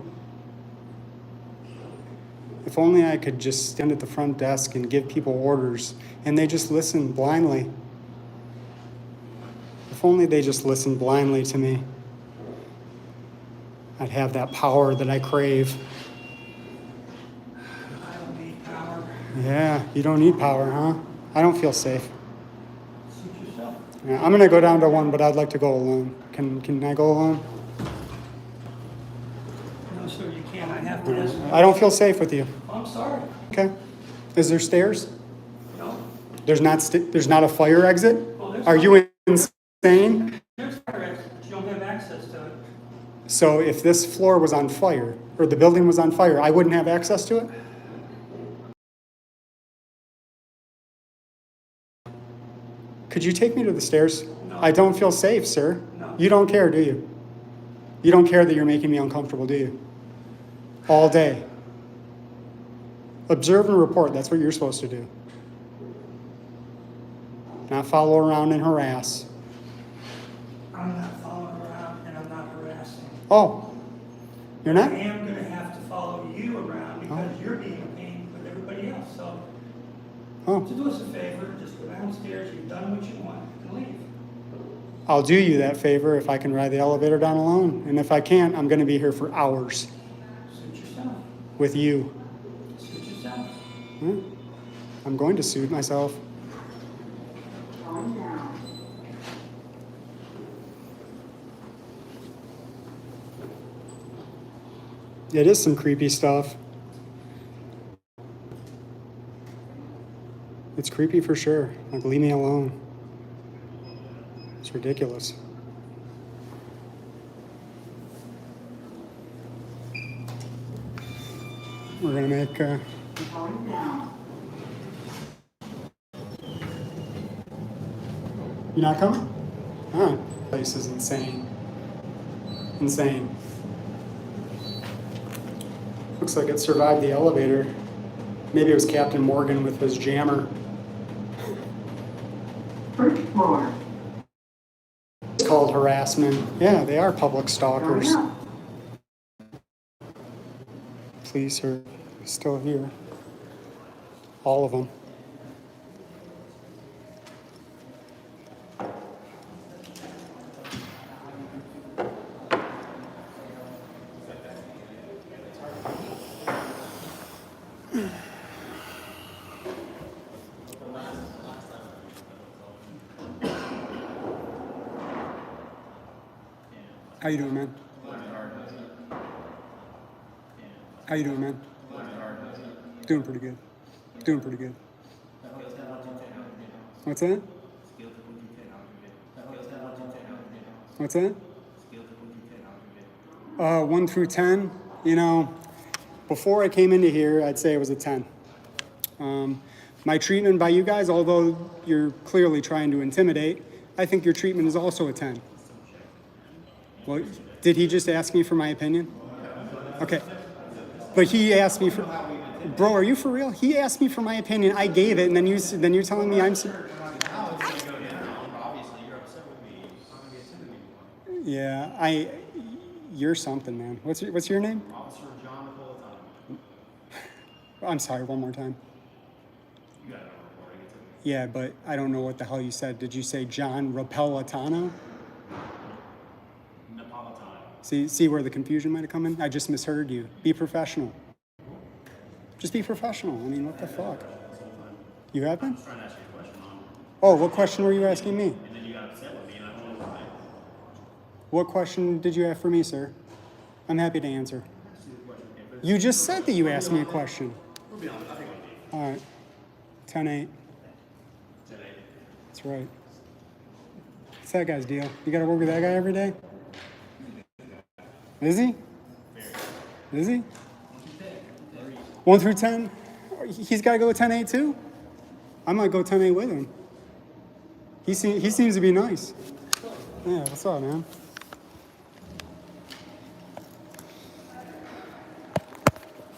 If only I could just stand at the front desk and give people orders and they just listen blindly. If only they just listened blindly to me. I'd have that power that I crave. I don't need power. Yeah, you don't need power, huh? I don't feel safe. Suit yourself. Yeah, I'm gonna go down to one, but I'd like to go alone. Can I go alone? No, sir, you can't. I have to listen. I don't feel safe with you. I'm sorry. Okay. Is there stairs? No. There's not a fire exit? Well, there's Are you insane? There's fire exit, but you don't have access to it. So if this floor was on fire, or the building was on fire, I wouldn't have access to it? Could you take me to the stairs? No. I don't feel safe, sir. No. You don't care, do you? You don't care that you're making me uncomfortable, do you? All day. Observe and report, that's what you're supposed to do. Not follow around and harass. I'm not following around and I'm not harassing. Oh, you're not? I am gonna have to follow you around because you're being a pain with everybody else, so. Oh. To do us a favor, just go downstairs, you've done what you want, and leave. I'll do you that favor if I can ride the elevator down alone. And if I can't, I'm going to be here for hours Suit yourself. with you. Suit yourself. I'm going to suit myself. Calm down. It is some creepy stuff. It's creepy for sure. Like, leave me alone. It's ridiculous. We're gonna make. Calm down. You not coming? All right. Place is insane. Insane. Looks like it survived the elevator. Maybe it was Captain Morgan with his jammer. First floor. It's called harassment. Yeah, they are public stalkers. Going up. Police are still here. All of them. How you doing, man? How you doing, man? Doing pretty good. Doing pretty good. What's that? What's that? 1 through 10, you know, before I came into here, I'd say it was a 10. My treatment by you guys, although you're clearly trying to intimidate, I think your treatment is also a 10. Well, did he just ask me for my opinion? Okay. But he asked me for, bro, are you for real? He asked me for my opinion. I gave it, and then you're telling me I'm. Yeah, you're something, man. What's your name? Officer John Napolitano. I'm sorry, one more time. You got it on recording. It's okay. Yeah, but I don't know what the hell you said. Did you say John Napolitano? Napolitano. See where the confusion might have come in? I just misheard you. Be professional. Just be professional. I mean, what the fuck? You have been? I was trying to ask you a question on. Oh, what question were you asking me? And then you got upset with me, and I don't know why. What question did you have for me, sir? I'm happy to answer. You just said that you asked me a question. We'll be honest. I think I'm All right. 10-8. 10-8. That's right. What's that guy's deal? You got to work with that guy every day? Is he? Is he? 1 through 10? He's got to go 10-8 too? I might go 10-8 with him. He seems to be nice. Yeah, what's up, man?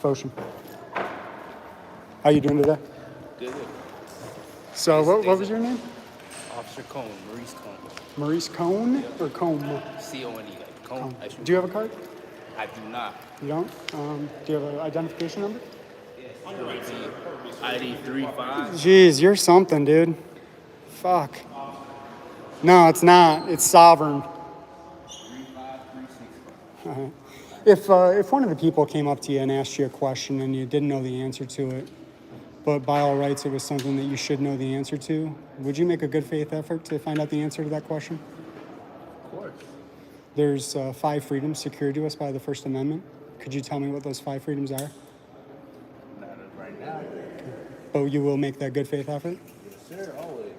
Foshin. How you doing today? Good. So, what was your name? Officer Cone, Maurice Cone. Maurice Cone or Combe? C-O-N-E, like Cone. Do you have a card? I do not. You don't? Do you have an identification number? ID 35. Jeez, you're something, dude. Fuck. No, it's not. It's sovereign. 35365. If one of the people came up to you and asked you a question and you didn't know the answer to it, but by all rights it was something that you should know the answer to, would you make a good faith effort to find out the answer to that question? Of course. There's 5 freedoms secured to us by the First Amendment. Could you tell me what those 5 freedoms are? Not right now. But you will make that good faith effort? Yes, sir, always.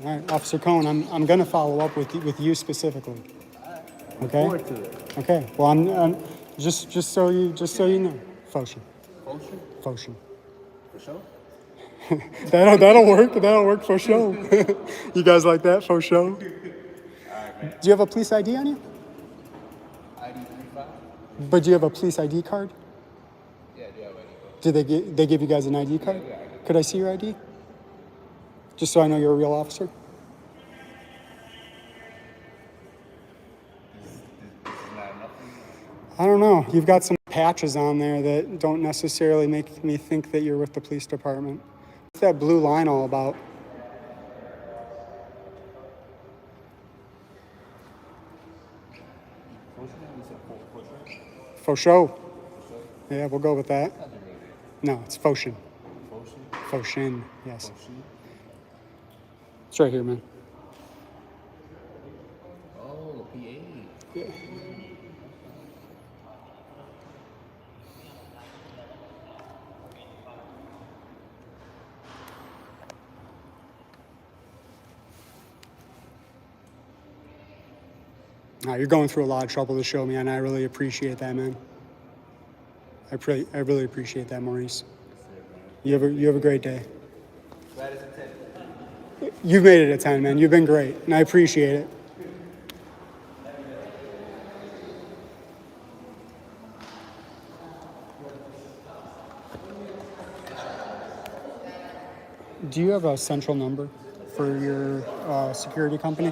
All right, Officer Cohn, I'm going to follow up with you specifically. Okay. Look forward to it. Okay. Well, I'm just so you know. Foshin. Motion? Foshin. For sure? That'll work. That'll work for sure. You guys like that for sure? All right, man. Do you have a police ID on you? ID 35? But do you have a police ID card? Yeah, I do have ID card. Did they give you guys an ID card? Yeah. Could I see your ID? Just so I know you're a real officer. This is not enough for you? I don't know. You've got some patches on there that don't necessarily make me think that you're with the police department. What's that blue line all about? For show. Yeah, we'll go with that. No, it's Foshin. Foshin, yes. It's right here, man. Oh, PA. Yeah. No, you're going through a lot of trouble to show me, and I really appreciate that, man. I really appreciate that, Maurice. You have a great day. You've made it a 10, man. You've been great, and I appreciate it. Do you have a central number for your security company?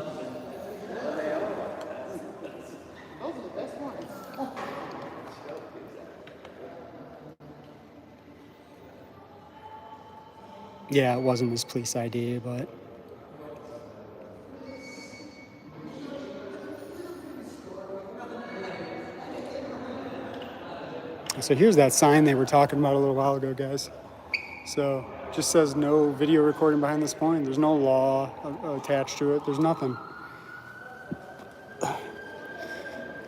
Yeah, it wasn't his police ID, but... So here's that sign they were talking about a little while ago, guys. So just says no video recording behind this point. There's no law attached to it. There's nothing.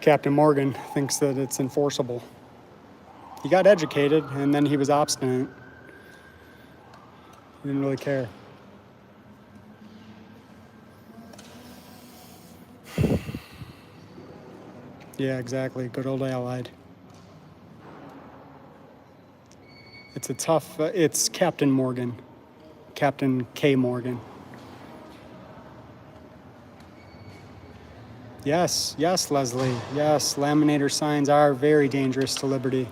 Captain Morgan thinks that it's enforceable. He got educated, and then he was obstinate. He didn't really care. Yeah, exactly. Good old Allied. It's a tough, it's Captain Morgan. Captain K. Morgan. Yes, yes, Leslie. Yes, laminator signs are very dangerous to liberty.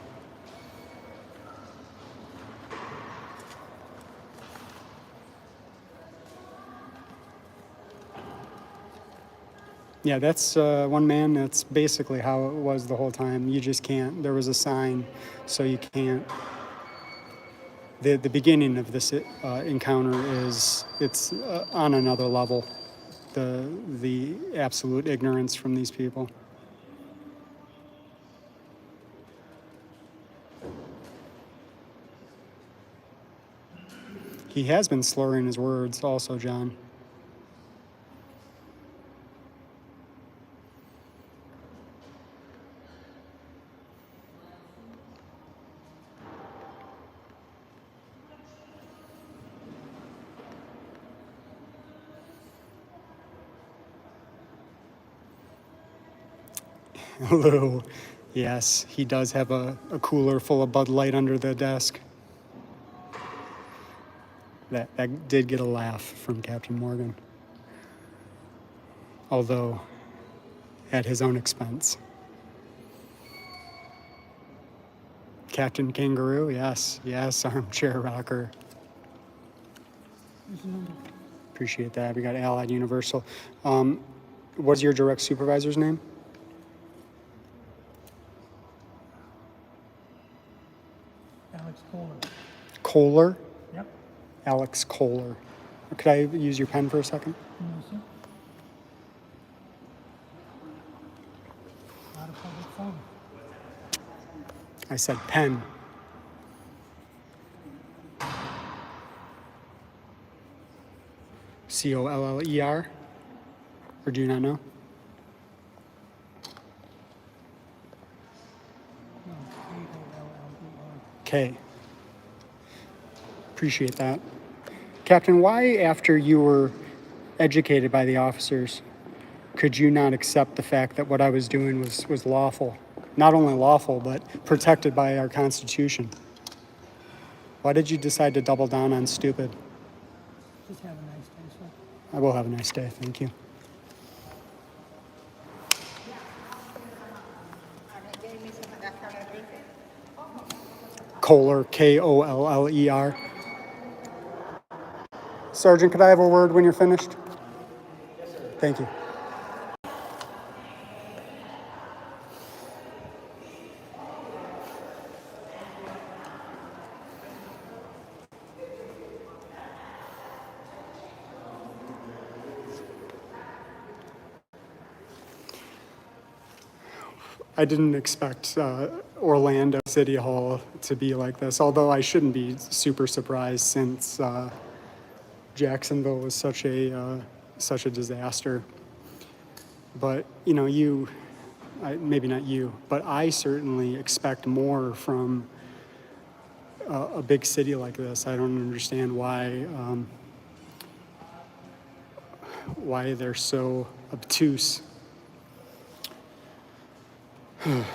Yeah, that's one man. That's basically how it was the whole time. You just can't. There was a sign, so you can't. The beginning of this encounter is it's on another level. The absolute ignorance from these people. He has been slurring his words, also, John. Lou, yes, he does have a cooler full of Bud Light under the desk. That did get a laugh from Captain Morgan, although at his own expense. Captain Kangaroo, yes, armchair rocker. Appreciate that. We got Allied Universal. What's your direct supervisor's name? Alex Kohler. Kohler? Yep. Alex Kohler. Could I use your pen for a second? Yes, sir. Not a public phone. I said pen. Coller? Or do you not know? No, K-O-L-L-E-R. K. Appreciate that. Captain, why, after you were educated by the officers, could you not accept the fact that what I was doing was lawful? Not only lawful, but protected by our Constitution. Why did you decide to double down on stupid? Just have a nice day, sir. I will have a nice day, thank you. Kohler, K-O-L-L-E-R. Sergeant, could I have a word when you're finished? Yes, sir. Thank you. I didn't expect Orlando City Hall to be like this, although I shouldn't be super surprised since Jacksonville was such a disaster. But you know, maybe not you, but I certainly expect more from a big city like this. I don't understand why they're so obtuse. I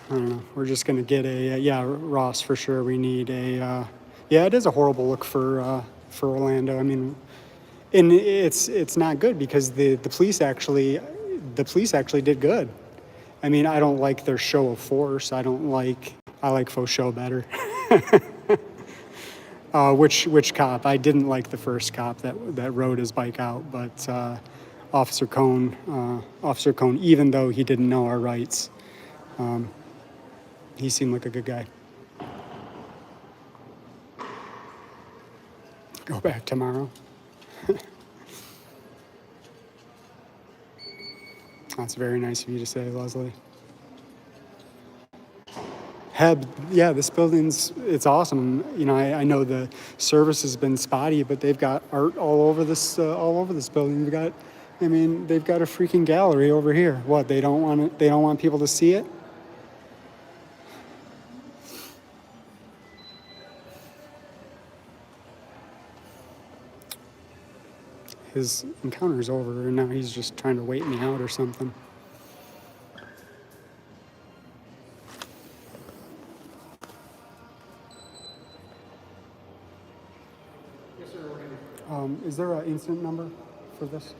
don't know. We're just gonna get Ross for sure. We need it is a horrible look for Orlando. I mean, and it's not good because the police actually did good. I mean, I don't like their show of force. I like faux show better. Which cop? I didn't like the first cop that rode his bike out, but Officer Cohn, even though he didn't know our rights. He seemed like a good guy. Go back tomorrow. That's very nice of you to say, Leslie. Heb, yeah, this it's awesome. You know, I know the service has been spotty, but they've got art all over this building. They've got a freaking gallery over here. What, they don't want people to see it? His encounter's over, and now he's just trying to wait me out or something. Yes, sir. Is there an incident number for this?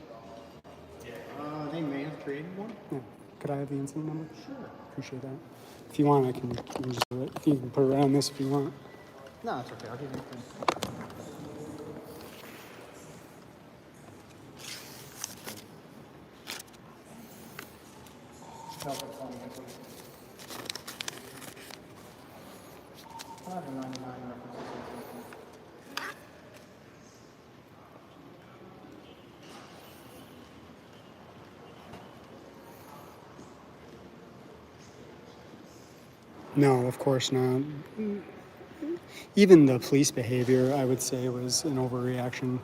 They may have creating one? Yeah. Could I have the incident number? Sure. Appreciate that. If you want, I can just do it. You can put it right on this if you want. No, it's okay. I'll give you a pen. No, that's fine. 599 references. No, of course not. Even the police behavior, I would say, was an overreaction.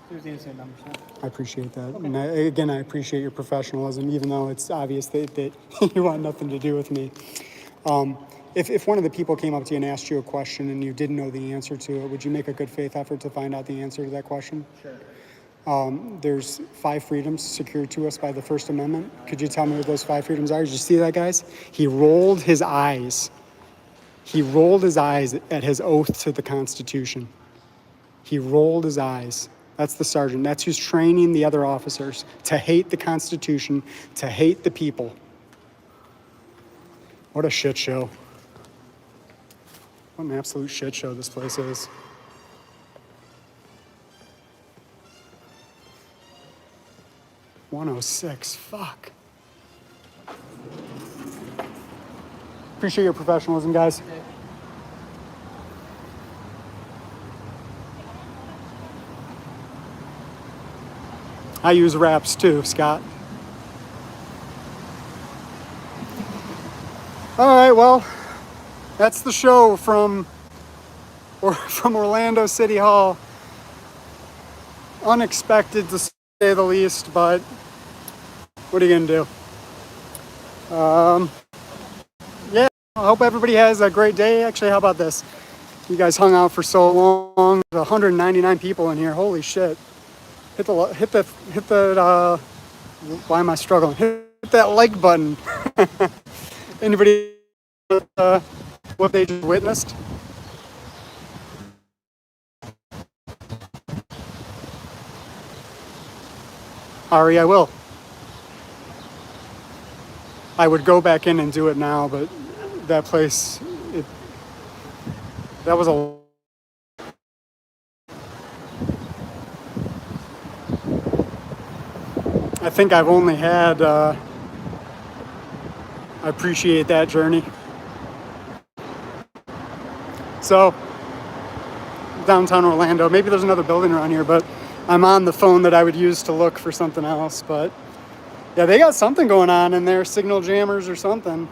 Here's the incident number, sir. I appreciate that. And I appreciate your professionalism, even though it's obvious that you want nothing to do with me. If one of the people came up to you and asked you a question and you didn't know the answer to it, would you make a good faith effort to find out the answer to that question? Sure. There's 5 freedoms secured to us by the First Amendment. Could you tell me what those 5 freedoms are? Did you see that, guys? He rolled his eyes. He rolled his eyes at his oath to the Constitution. He rolled his eyes. That's the sergeant. That's who's training the other officers to hate the Constitution, to hate the people. What a shit show. What an absolute shit show this place is. $106, fuck. Appreciate your professionalism, guys. I use wraps too, Scott. All right, well, that's the show from Orlando City Hall. Unexpected to say the least, but what are you gonna do? Yeah, I hope everybody has a great day. Actually, how about this? You guys hung out for so long. There's 199 people in here. Holy shit! Hit the why am I struggling? Hit that like button. Anybody what they just witnessed? Ari, I will. I would go back in and do it now, but that place, that was a... I think I've only had, I appreciate that journey. So, downtown Orlando, maybe there's another building around here, but I'm on the phone that I would use to look for something else, but yeah, they got something going on in there, signal jammers or something.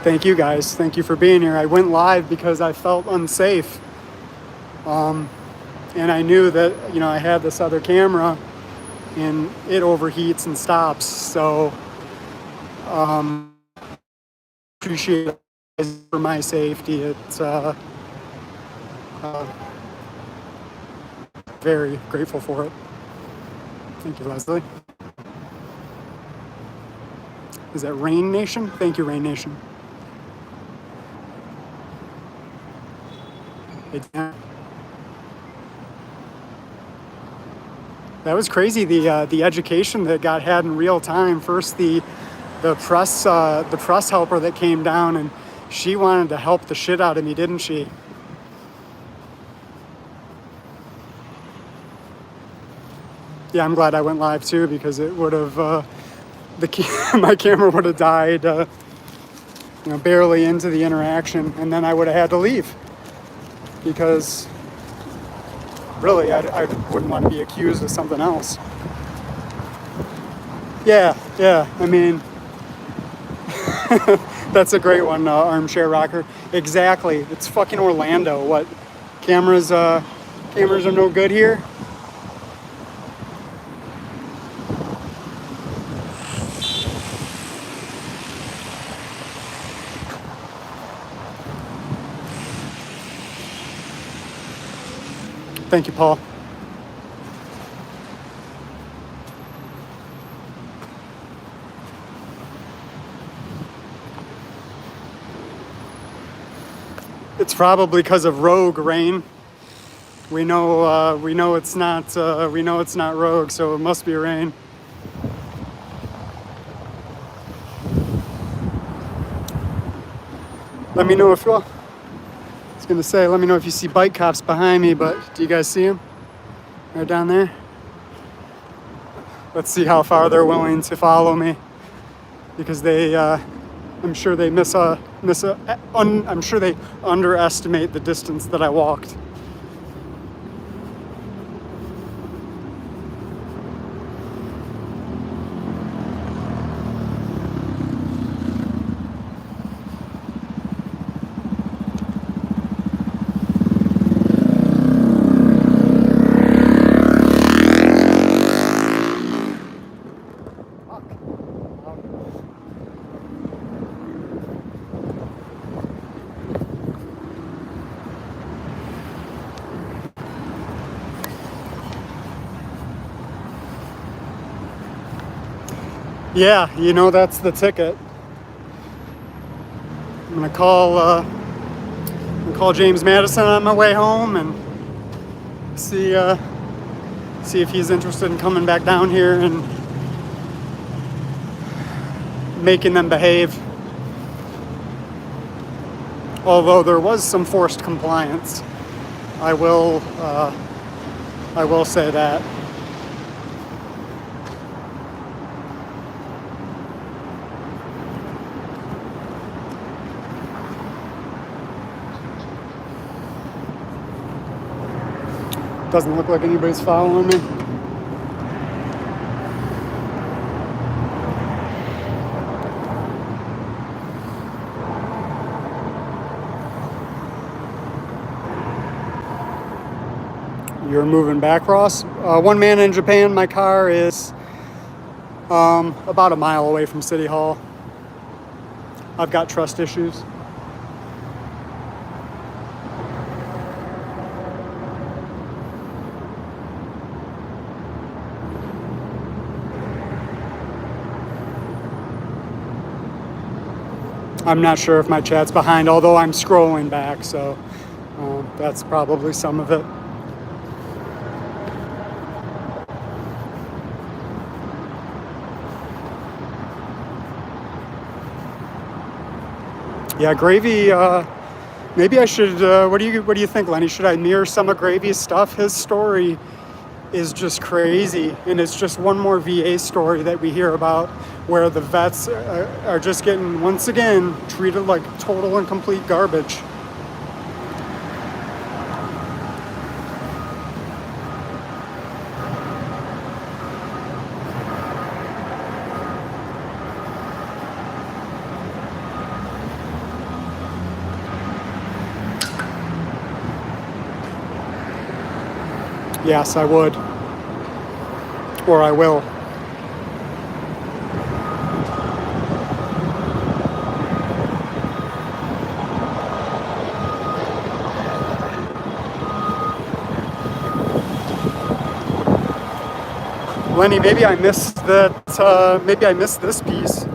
Thank you guys. Thank you for being here. I went live because I felt unsafe. And I knew that, I had this other camera and it overheats and stops. So, appreciate it for my safety. It's, very grateful for it. Thank you, Leslie. Is that Rain Nation? Thank you, Rain Nation. That was crazy. The education that got had in real time. First, the press helper that came down, and she wanted to help the shit out of me, didn't she? Yeah, I'm glad I went live too, because it would have my camera would have died, barely into the interaction, and then I would have had to leave. Because really, I wouldn't want to be accused of something else. Yeah, I mean, that's a great one, Armchair Rocker. Exactly, it's fucking Orlando. What, cameras are no good here? Thank you, Paul. It's probably because of rogue rain. We know it's not rogue, so it must be rain. Let me know if you. I was gonna say, let me know if you see bike cops behind me, but do you guys see them? Right down there. Let's see how far they're willing to follow me, because they, I'm sure they I'm sure they underestimate the distance that I walked. Yeah, you know, that's the ticket. I'm gonna call James Madison on my way home and see if he's interested in coming back down here and making them behave. Although there was some forced compliance, I will say that. Doesn't look like anybody's following me. You're moving back, Ross? One man in Japan. My car is about a mile away from City Hall. I've got trust issues. I'm not sure if my chat's behind, although I'm scrolling back, so that's probably some of it. Yeah, Gravy, maybe I should, what do you think, Lenny? Should I mirror some of Gravy's stuff? His story is just crazy, and it's just one more VA story that we hear about where the vets are just getting, once again, treated like total and complete garbage. Yes, I would. Or I will. Lenny, maybe I missed that, maybe I missed this piece.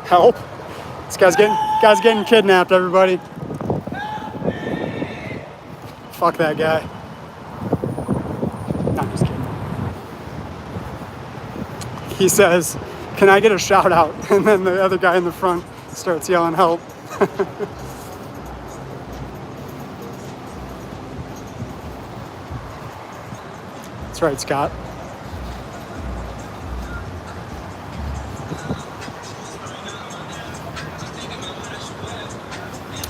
Help. This guy's getting kidnapped, everybody. Fuck that guy. No, I'm just kidding. He says, "Can I get a shout out?" And then the other guy in the front starts yelling, "Help." That's right, Scott.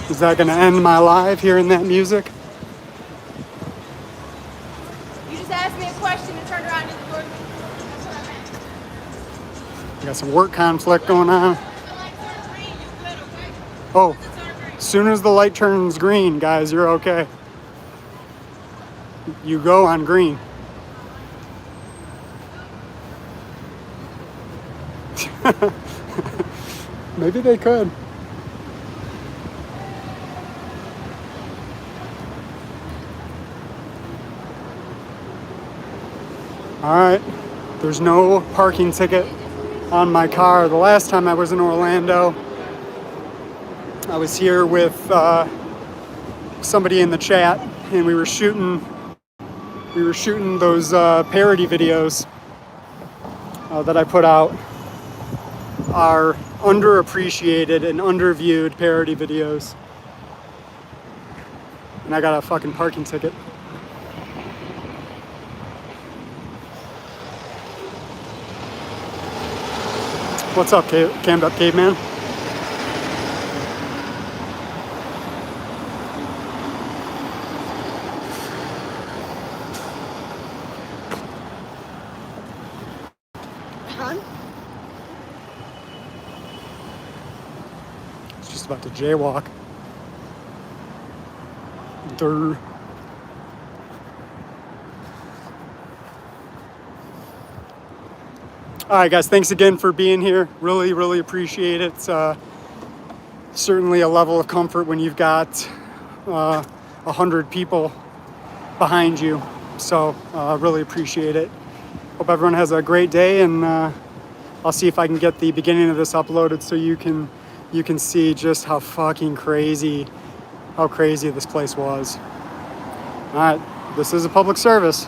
Is that going to end my live hearing that music? You just asked me a question and turned around and did the door. That's what I meant. We got some work conflict going on. Oh, as soon as the light turns green, guys, you're okay. You go on green. Maybe they could. All right, there's no parking ticket on my car. The last time I was in Orlando, I was here with somebody in the chat, and we were shooting those parody videos that I put out. Are underappreciated and underviewed parody videos. And I got a fucking parking ticket. What's up, Cammed Up Caveman? Just about to jaywalk. Durr. All right, guys, thanks again for being here. Really, really appreciate it. It's certainly a level of comfort when you've got 100 people behind you. So really appreciate it. Hope everyone has a great day, and I'll see if I can get the beginning of this uploaded so you can see just how fucking crazy this place was. All right, this is a public service.